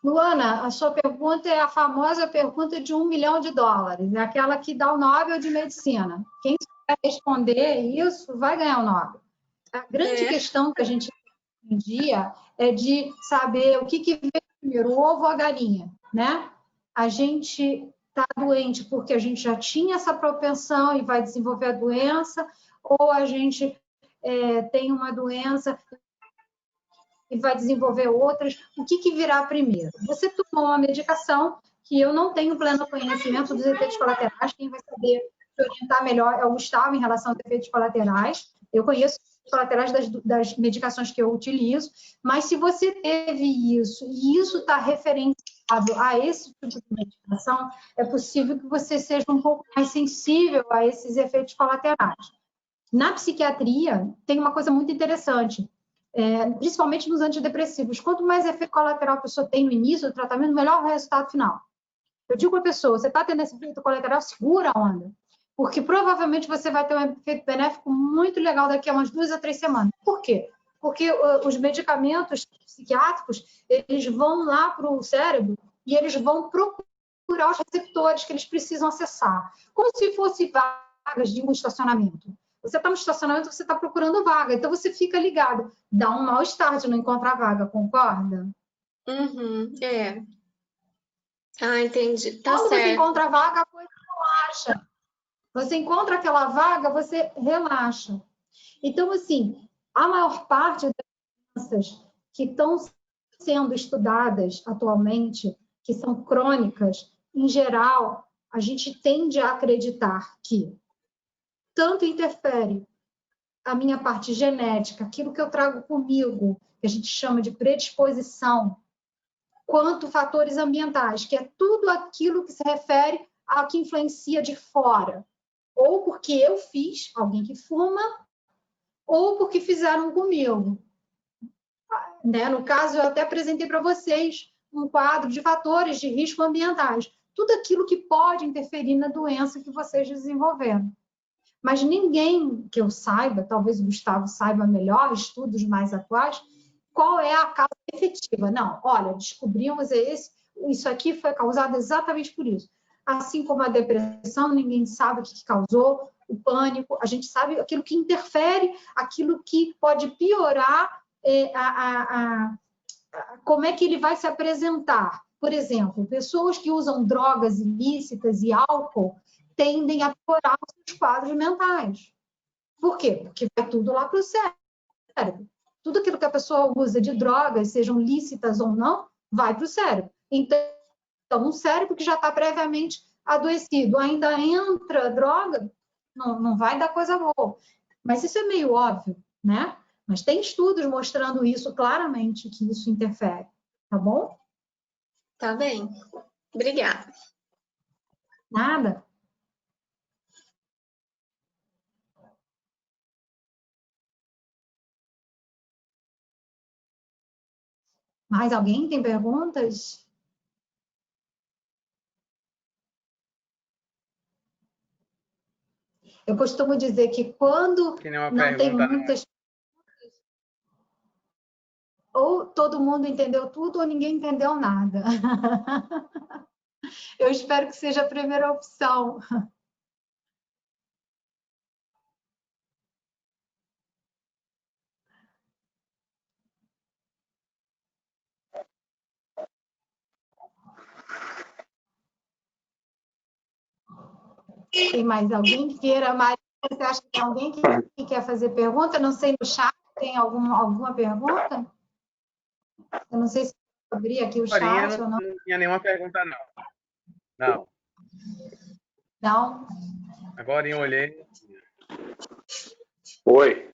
Luana, a sua pergunta é a famosa pergunta de $1 milhão, é aquela que dá o Nobel de Medicina. Quem souber responder isso vai ganhar o Nobel. A grande questão que a gente tem hoje em dia é de saber o que veio primeiro, o ovo ou a galinha, né? A gente está doente porque a gente já tinha essa propensão e vai desenvolver a doença, ou a gente tem uma doença e vai desenvolver outras, o que virá primeiro? Você tomou uma medicação que eu não tenho pleno conhecimento dos efeitos colaterais, quem vai saber te orientar melhor é o Gustavo em relação aos efeitos colaterais. Eu conheço os efeitos colaterais das medicações que eu utilizo, mas se você teve isso e isso está referenciado a esse tipo de medicação, é possível que você seja um pouco mais sensível a esses efeitos colaterais. Na psiquiatria, tem uma coisa muito interessante. Principalmente nos antidepressivos. Quanto mais efeito colateral a pessoa tem no início do tratamento, melhor o resultado final. Eu digo para a pessoa, você está tendo esse efeito colateral, segura a onda, porque provavelmente você vai ter um efeito benéfico muito legal daqui a umas 2 a 3 semanas. Por quê? Porque os medicamentos psiquiátricos, eles vão lá para o cérebro e eles vão procurar os receptores que eles precisam acessar, como se fossem vagas de um estacionamento. Você está no estacionamento, você está procurando vaga, então você fica ligado. Dá um mal-estar de não encontrar vaga, concorda? Uhum, entendi. Tá Quando certo. você encontra a vaga, a coisa relaxa. Você encontra aquela vaga, você relaxa. Então, assim, a maior parte das doenças que estão sendo estudadas atualmente, que são crônicas, em geral, a gente tende a acreditar que tanto interfere a minha parte genética, aquilo que eu trago comigo, que a gente chama de predisposição, quanto fatores ambientais, que é tudo aquilo que se refere ao que influencia de fora. Ou porque eu fiz, alguém que fuma, ou porque fizeram comigo. Né? No caso, eu até apresentei para vocês um quadro de fatores de risco ambientais. Tudo aquilo que pode interferir na doença que vocês desenvolveram. Mas ninguém que eu saiba, talvez o Gustavo saiba melhor, estudos mais atuais, qual é a causa efetiva. Não, olha, descobrimos isso aqui foi causado exatamente por isso. Assim como a depressão, ninguém sabe o que causou, o pânico, a gente sabe aquilo que interfere, aquilo que pode piorar como é que ele vai se apresentar. Por exemplo, pessoas que usam drogas ilícitas e álcool tendem a piorar os seus quadros mentais. Por quê? Porque vai tudo lá para o cérebro. Tudo aquilo que a pessoa usa de drogas, sejam lícitas ou não, vai para o cérebro. Então, um cérebro que já está previamente adoecido, ainda entra droga, não vai dar coisa boa. Mas isso é meio óbvio, né? Mas tem estudos mostrando isso claramente, que isso interfere. Tá bom? Tá bem. Obrigada. Nada. Mais alguém tem perguntas? Eu costumo dizer que quando não tem muitas... Ou todo mundo entendeu tudo ou ninguém entendeu nada. Eu espero que seja a primeira opção. Tem mais alguém que queira? Maria, você acha que tem alguém que quer fazer pergunta? Não sei, no chat tem alguma pergunta? Eu não sei se eu abri aqui o chat ou não. Não tinha nenhuma pergunta, não. Não. Não? Agora eu olhei. Oi.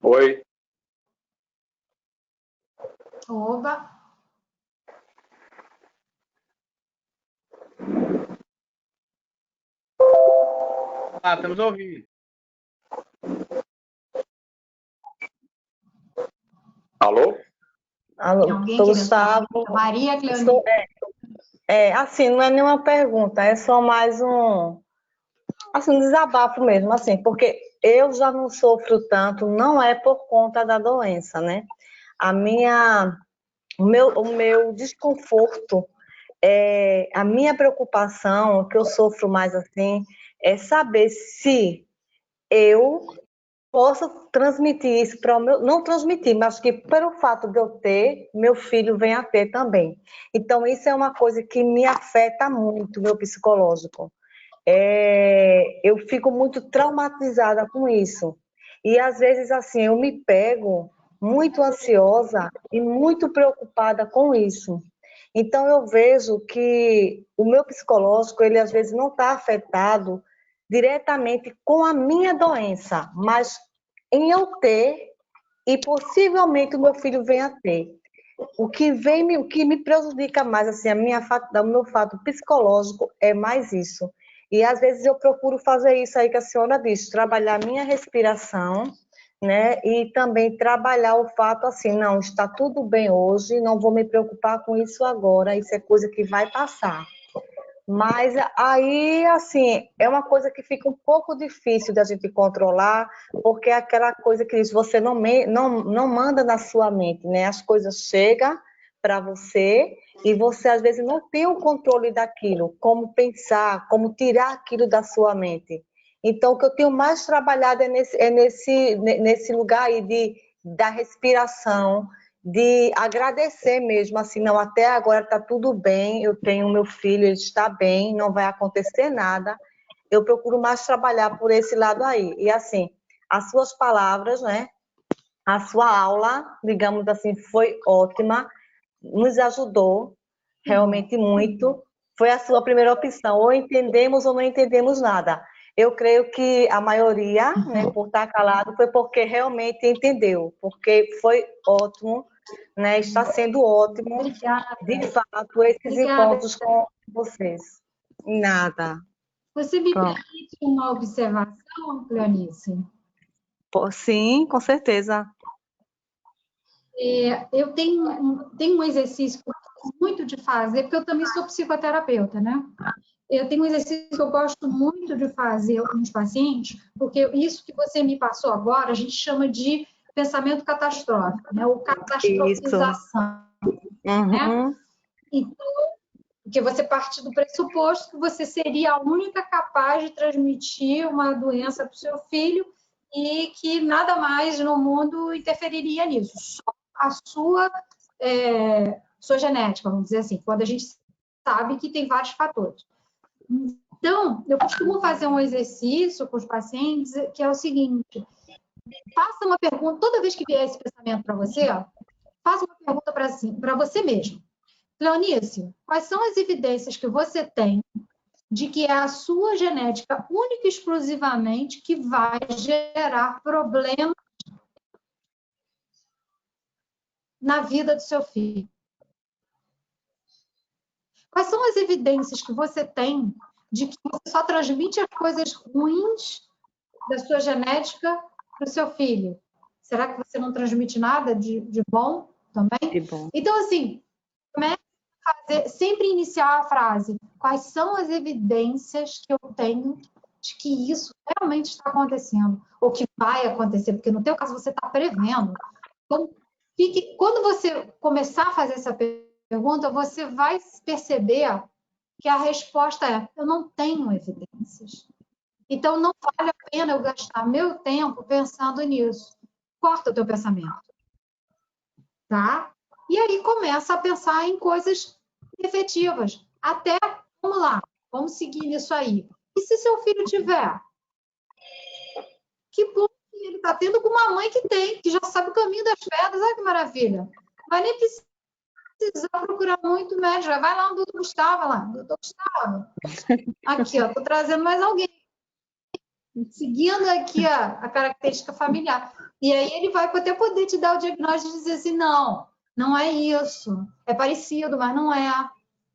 Oi. Oba. Ah, estamos ouvindo. Alô? Alô, Alguém Gustavo. Maria Cleonice. Assim, não é nenhuma pergunta, é só mais um desabafo mesmo, assim, porque eu já não sofro tanto, não é por conta da doença, né? O meu desconforto, a minha preocupação, o que eu sofro mais assim, é saber se eu posso transmitir isso para o meu, não transmitir, mas que pelo fato de eu ter, meu filho venha a ter também. Então, isso é uma coisa que me afeta muito, meu psicológico. Eu fico muito traumatizada com isso. E às vezes, assim, eu me pego muito ansiosa e muito preocupada com isso. Então, eu vejo que o meu psicológico, ele às vezes não está afetado diretamente com a minha doença, mas em eu ter e possivelmente o meu filho venha a ter. O que me prejudica mais, assim, o meu fato psicológico é mais isso. E às vezes eu procuro fazer isso aí que a senhora disse, trabalhar a minha respiração, né? E também trabalhar o fato assim, não, está tudo bem hoje, não vou me preocupar com isso agora, isso é coisa que vai passar. Mas aí, assim, é uma coisa que fica um pouco difícil da gente controlar, porque é aquela coisa que diz, você não manda na sua mente, né? As coisas chegam para você e você, às vezes, não tem o controle daquilo, como pensar, como tirar aquilo da sua mente. Então, o que eu tenho mais trabalhado é nesse lugar aí da respiração, de agradecer mesmo, assim, não, até agora está tudo bem, eu tenho meu filho, ele está bem, não vai acontecer nada. Eu procuro mais trabalhar por esse lado aí. E assim, as suas palavras, né? A sua aula, digamos assim, foi ótima, nos ajudou realmente muito. Foi a sua primeira opção, ou entendemos ou não entendemos nada. Eu creio que a maioria, né, por estar calado, foi porque realmente entendeu, porque foi ótimo, né? Está sendo ótimo, Obrigada. de fato, esses Obrigada. encontros com vocês. Nada. Você me Pronto. permite uma observação, Cleonice? Sim, com certeza. Eu tenho um exercício que eu gosto muito de fazer, porque eu também sou psicoterapeuta, né? Eu tenho um exercício que eu gosto muito de fazer com os pacientes, porque isso que você me passou agora, a gente chama de pensamento catastrófico, né? Ou catastrofização. Né? Então, porque você parte do pressuposto que você seria a única capaz de transmitir uma doença para o seu filho e que nada mais no mundo interferiria nisso, só a sua genética, vamos dizer assim, quando a gente sabe que tem vários fatores. Então, eu costumo fazer um exercício com os pacientes que é o seguinte: faça uma pergunta, toda vez que vier esse pensamento para você, faça uma pergunta para você mesmo. Cleonice, quais são as evidências que você tem de que é a sua genética única e exclusivamente que vai gerar problemas na vida do seu filho? Quais são as evidências que você tem de que você só transmite as coisas ruins da sua genética para o seu filho? Será que você não transmite nada de bom também? Que bom. Então, assim, comece a fazer, sempre iniciar a frase: quais são as evidências que eu tenho de que isso realmente está acontecendo, ou que vai acontecer, porque no teu caso você está prevendo. Então, quando você começar a fazer essa pergunta, você vai perceber que a resposta é: eu não tenho evidências. Então, não vale a pena eu gastar meu tempo pensando nisso. Corta o teu pensamento. Tá? E aí começa a pensar em coisas efetivas. Até, vamos lá, vamos seguir nisso aí. E se seu filho tiver? Que bom que ele está tendo com uma mãe que tem, que já sabe o caminho das pedras. Olha que maravilha. Vai nem precisar procurar muito médico. Vai lá no doutor Gustavo, lá. Doutor Gustavo. Aqui, ó, estou trazendo mais alguém. Seguindo aqui a característica familiar. E aí ele vai até poder te dar o diagnóstico e dizer assim, não, não é isso. É parecido, mas não é.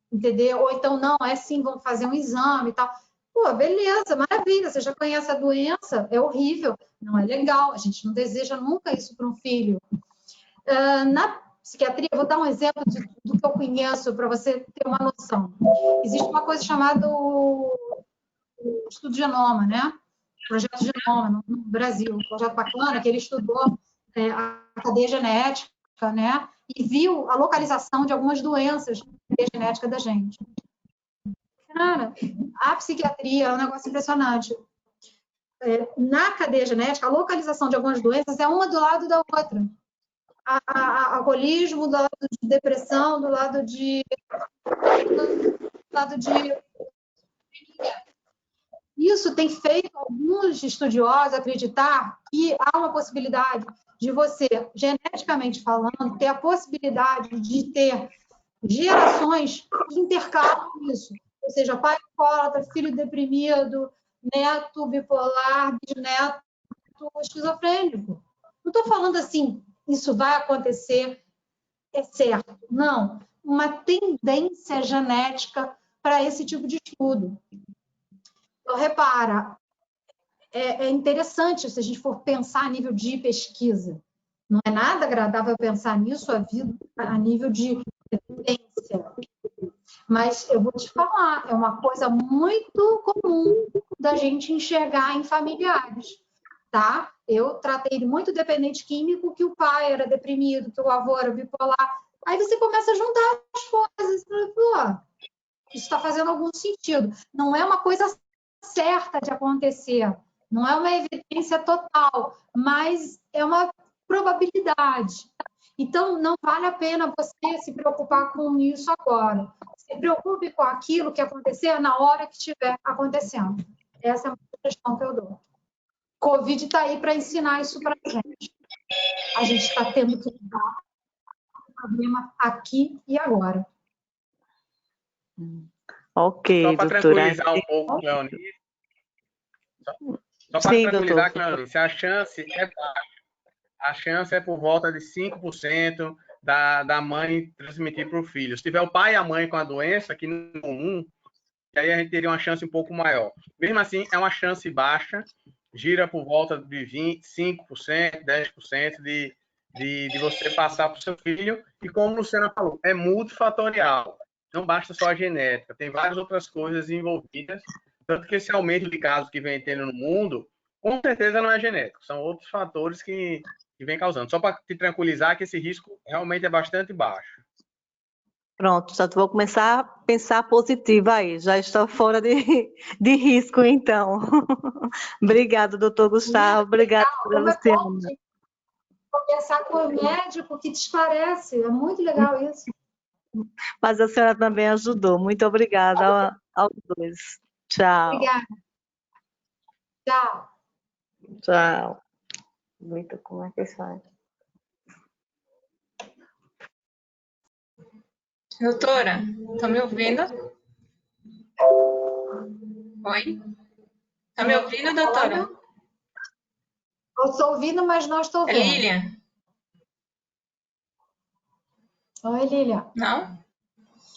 Entendeu? Ou então, não, é sim, vamos fazer um exame e tal. Pô, beleza, maravilha, você já conhece a doença, é horrível, não é legal, a gente não deseja nunca isso para um filho. Na psiquiatria, vou dar um exemplo do que eu conheço para você ter uma noção. Existe uma coisa chamada o estudo genoma, né? Projeto Genoma no Brasil, um projeto bacana, que ele estudou a cadeia genética, né? E viu a localização de algumas doenças na cadeia genética da gente. Cara, a psiquiatria é um negócio impressionante. Na cadeia genética, a localização de algumas doenças é uma do lado da outra. Alcoolismo, do lado de depressão, do lado de isso tem feito alguns estudiosos acreditar que há uma possibilidade de você, geneticamente falando, ter a possibilidade de ter gerações que intercalam isso. Ou seja, pai alcoólatra, filho deprimido, neto bipolar, bisneto esquizofrênico. Não estou falando assim, isso vai acontecer, é certo. Não. Uma tendência genética para esse tipo de estudo. Então, repara, é interessante se a gente for pensar a nível de pesquisa. Não é nada agradável pensar nisso a nível de tendência. Mas eu vou te falar, é uma coisa muito comum da gente enxergar em familiares, tá? Eu tratei de muito dependente químico, que o pai era deprimido, que o avô era bipolar. Aí você começa a juntar as coisas. Isso está fazendo algum sentido. Não é uma coisa certa de acontecer, não é uma evidência total, mas é uma probabilidade. Então, não vale a pena você se preocupar com isso agora. Se preocupe com aquilo que acontecer na hora que estiver acontecendo. Essa é a sugestão que eu dou. Covid está aí para ensinar isso para a gente. A gente está tendo que lidar com o problema aqui e agora. Ok, só para doutora. Tranquilizar um pouco, Cleonice. Só para tranquilizar, Cleonice, a chance é baixa. A chance é por volta de 5% da mãe transmitir para o filho. Se tiver o pai e a mãe com a doença, que não é comum, aí a gente teria uma chance um pouco maior. Mesmo assim, é uma chance baixa, gira por volta de 25%, 10% de você passar para o seu filho. E como a Luciana falou, é multifatorial. Não basta só a genética, tem várias outras coisas envolvidas. Tanto que esse aumento de casos que vem tendo no mundo, com certeza não é genético, são outros fatores que vem causando. Só para te tranquilizar que esse risco realmente é bastante baixo. Pronto, já vou começar a pensar positivo aí, já estou fora de risco, então. Obrigada, doutor Gustavo, obrigada, Luciana. Conversar com o médico que te esclarece, é muito legal isso. Mas a senhora também ajudou, muito obrigada aos dois. Tchau. Obrigada. Tchau. Tchau. Muito como é que sai? Doutora, tá me ouvindo? Oi? Tá me ouvindo, doutora? Eu estou ouvindo, mas não estou vendo. É Lilian? Oi, Lilian. Não?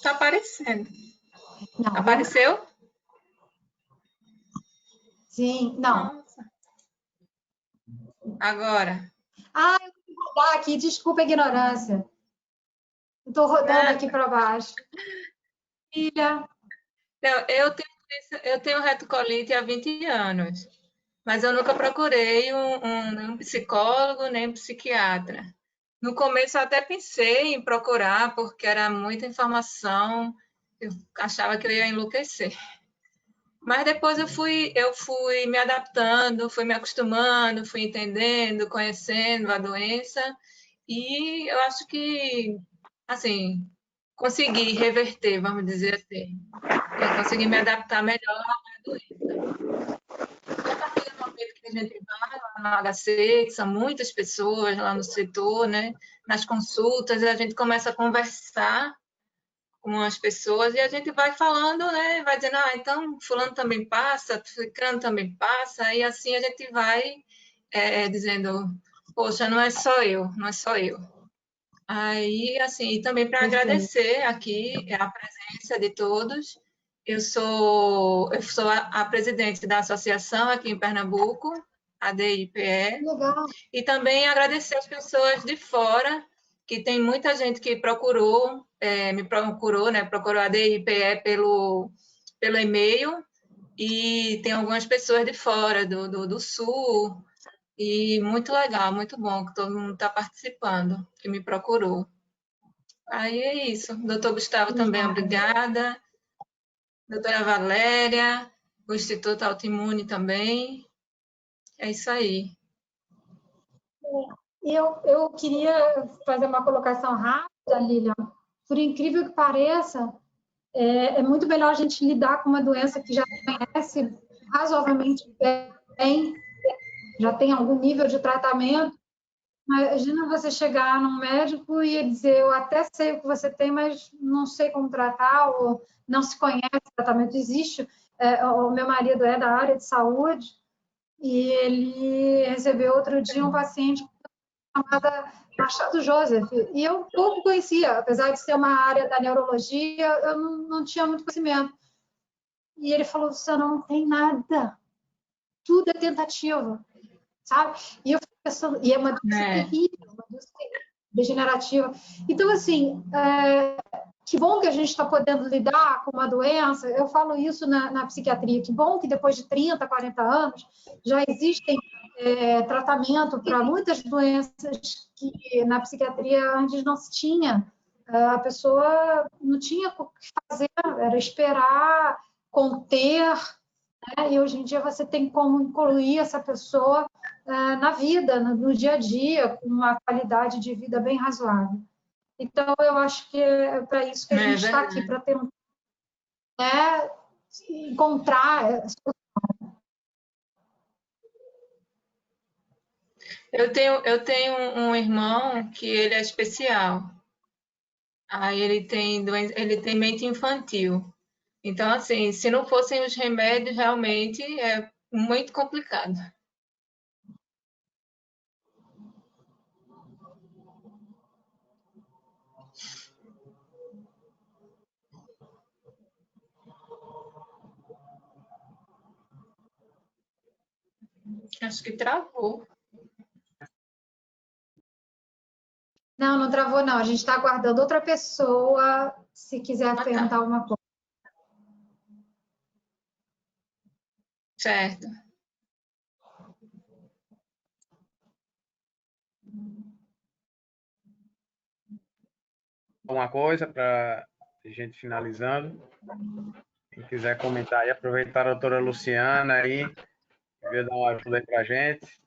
Tá aparecendo. Não. Apareceu? Sim, não. Nossa. Agora. Ah, eu vou rodar aqui, desculpa a ignorância. Estou rodando aqui para baixo. Filha. Eu tenho retocolite há 20 anos, mas eu nunca procurei nem um psicólogo, nem um psiquiatra. No começo eu até pensei em procurar, porque era muita informação, eu achava que eu ia enlouquecer. Mas depois eu fui me adaptando, fui me acostumando, fui entendendo, conhecendo a doença, e eu acho que assim, consegui reverter, vamos dizer assim. Consegui me adaptar melhor à doença. A partir do momento que a gente vai lá no HC, que são muitas pessoas lá no setor, né? Nas consultas, a gente começa a conversar com as pessoas e a gente vai falando, né? Vai dizendo, então fulano também passa, ciclano também passa, e assim a gente vai dizendo, poxa, não é só eu, não é só eu. Aí, assim, e também para agradecer aqui a presença de todos. Eu sou a presidente da associação aqui em Pernambuco, a DIPE. Legal. E também agradecer as pessoas de fora, que tem muita gente que procurou, me procurou, né? Procurou a DIPE pelo e-mail, e tem algumas pessoas de fora, do Sul, e muito legal, muito bom que todo mundo está participando, que me procurou. Aí é isso. Doutor Gustavo também, obrigada. Doutora Valéria, o Instituto Autoimune também. É isso aí. Eu queria fazer uma colocação rápida, Lilian. Por incrível que pareça, é muito melhor a gente lidar com uma doença que já conhece razoavelmente bem, já tem algum nível de tratamento. Imagina você chegar num médico e ele dizer, eu até sei o que você tem, mas não sei como tratar, ou não se conhece o tratamento. Existe. O meu marido é da área de saúde e ele recebeu outro dia um paciente chamada Machado Joseph, e eu pouco conhecia, apesar de ser uma área da neurologia, eu não tinha muito conhecimento. E ele falou, você não tem nada, tudo é tentativa, sabe? E eu fico pensando, e é uma doença terrível, uma doença degenerativa. Então, assim, que bom que a gente está podendo lidar com uma doença, eu falo isso na psiquiatria, que bom que depois de 30, 40 anos já existem tratamento para muitas doenças que na psiquiatria antes não se tinha. A pessoa não tinha o que fazer, era esperar, conter, né? E hoje em dia você tem como incluir essa pessoa na vida, no dia a dia, com uma qualidade de vida bem razoável. Então, eu acho que é para isso que a gente está aqui, para ter encontrar. Eu tenho um irmão que ele é especial. Aí ele tem mente infantil. Então, assim, se não fossem os remédios, realmente é muito complicado. Acho que travou. Não, não travou, não. A gente está aguardando outra pessoa, se quiser perguntar alguma coisa. Certo. Uma coisa para a gente finalizando. Quem quiser comentar aí, aproveitar a doutora Luciana aí, veio dar uma ajuda aí para a gente.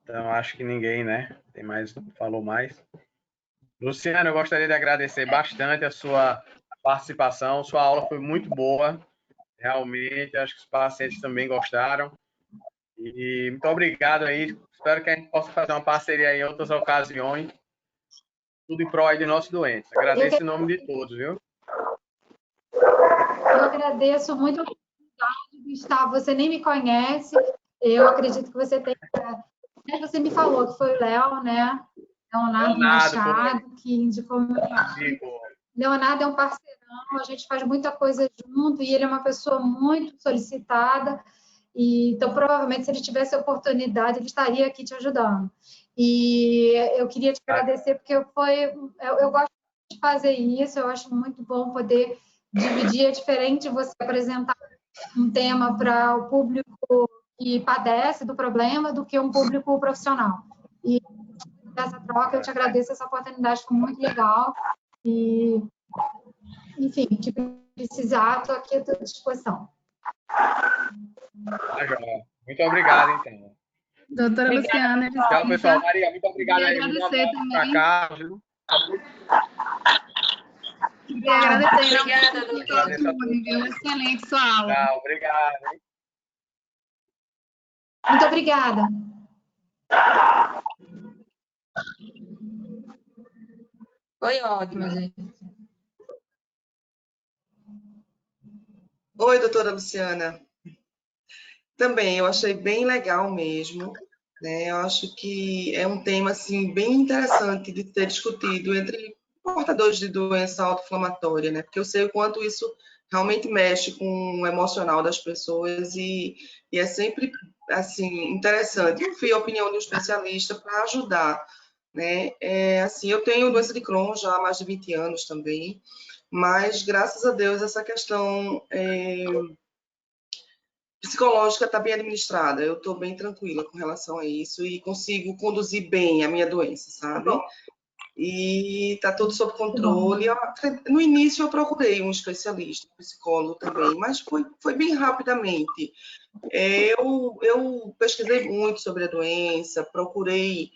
Então, acho que ninguém, né? Falou mais. Luciana, eu gostaria de agradecer bastante a sua participação. Sua aula foi muito boa, realmente. Acho que os pacientes também gostaram. E muito obrigado aí. Espero que a gente possa fazer uma parceria em outras ocasiões. Tudo em prol aí de nossos doentes. Agradeço em nome de todos, viu? Eu agradeço muito a oportunidade, Gustavo. Você nem me conhece. Eu acredito que você tem. Você me falou que foi o Léo, né? Leonardo Machado, que indicou meu amigo. Leonardo é um parceirão, a gente faz muita coisa junto e ele é uma pessoa muito solicitada. Então, provavelmente, se ele tivesse a oportunidade, ele estaria aqui te ajudando. E eu queria te agradecer, porque eu gosto de fazer isso, eu acho muito bom poder dividir. É diferente você apresentar um tema para o público que padece do problema do que um público profissional. E nessa troca, eu te agradeço essa oportunidade, foi muito legal. E, enfim, que precisar, estou aqui à tua disposição. Muito obrigado, então. Doutora Luciana, Tchau, pessoal. Maria, muito obrigado aí. Um agradecer abraço também. para cá, viu? Queria agradecer. Obrigada, doutora. Viu? Excelente sua aula. Tchau, obrigado. Hein? Muito obrigada. Foi ótimo, gente. Oi, doutora Luciana. Também, eu achei bem legal mesmo, né? Eu acho que é um tema, assim, bem interessante de ser discutido entre portadores de doença autoinflamatória, né? Porque eu sei o quanto isso realmente mexe com o emocional das pessoas e é sempre, assim, interessante ouvir a opinião de um especialista para ajudar, né? Assim, eu tenho doença de Crohn já há mais de 20 anos também, mas, graças a Deus, essa questão psicológica está bem administrada. Eu estou bem tranquila com relação a isso e consigo conduzir bem a minha doença, sabe? E está tudo sob controle. No início, eu procurei um especialista, um psicólogo também, mas foi bem rapidamente. Eu pesquisei muito sobre a doença, procurei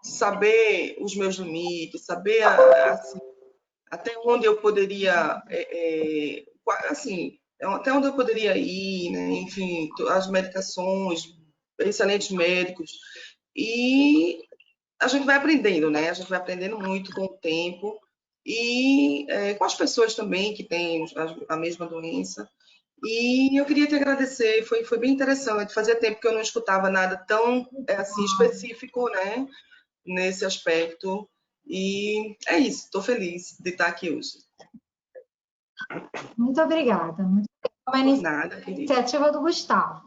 saber os meus limites, saber assim, até onde eu poderia, assim, até onde eu poderia ir, né? Enfim, as medicações, excelentes médicos. E a gente vai aprendendo, né? A gente vai aprendendo muito com o tempo e com as pessoas também que têm a mesma doença. E eu queria te agradecer, foi bem interessante. Fazia tempo que eu não escutava nada tão assim, específico, né? Nesse aspecto. E é isso, estou feliz de estar aqui hoje. Muito obrigada. Uma iniciativa do Gustavo.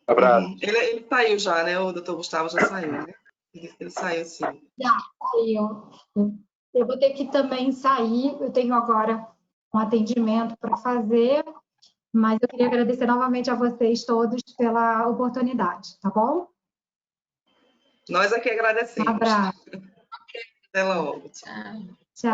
Abraço. Ele saiu já, né? O doutor Gustavo já saiu, né? Ele saiu, sim. Já saiu. Eu vou ter que também sair. Eu tenho agora um atendimento para fazer, mas eu queria agradecer novamente a vocês todos pela oportunidade, tá bom? Nós aqui agradecemos. Um abraço. Até logo. Tchau. Tchau.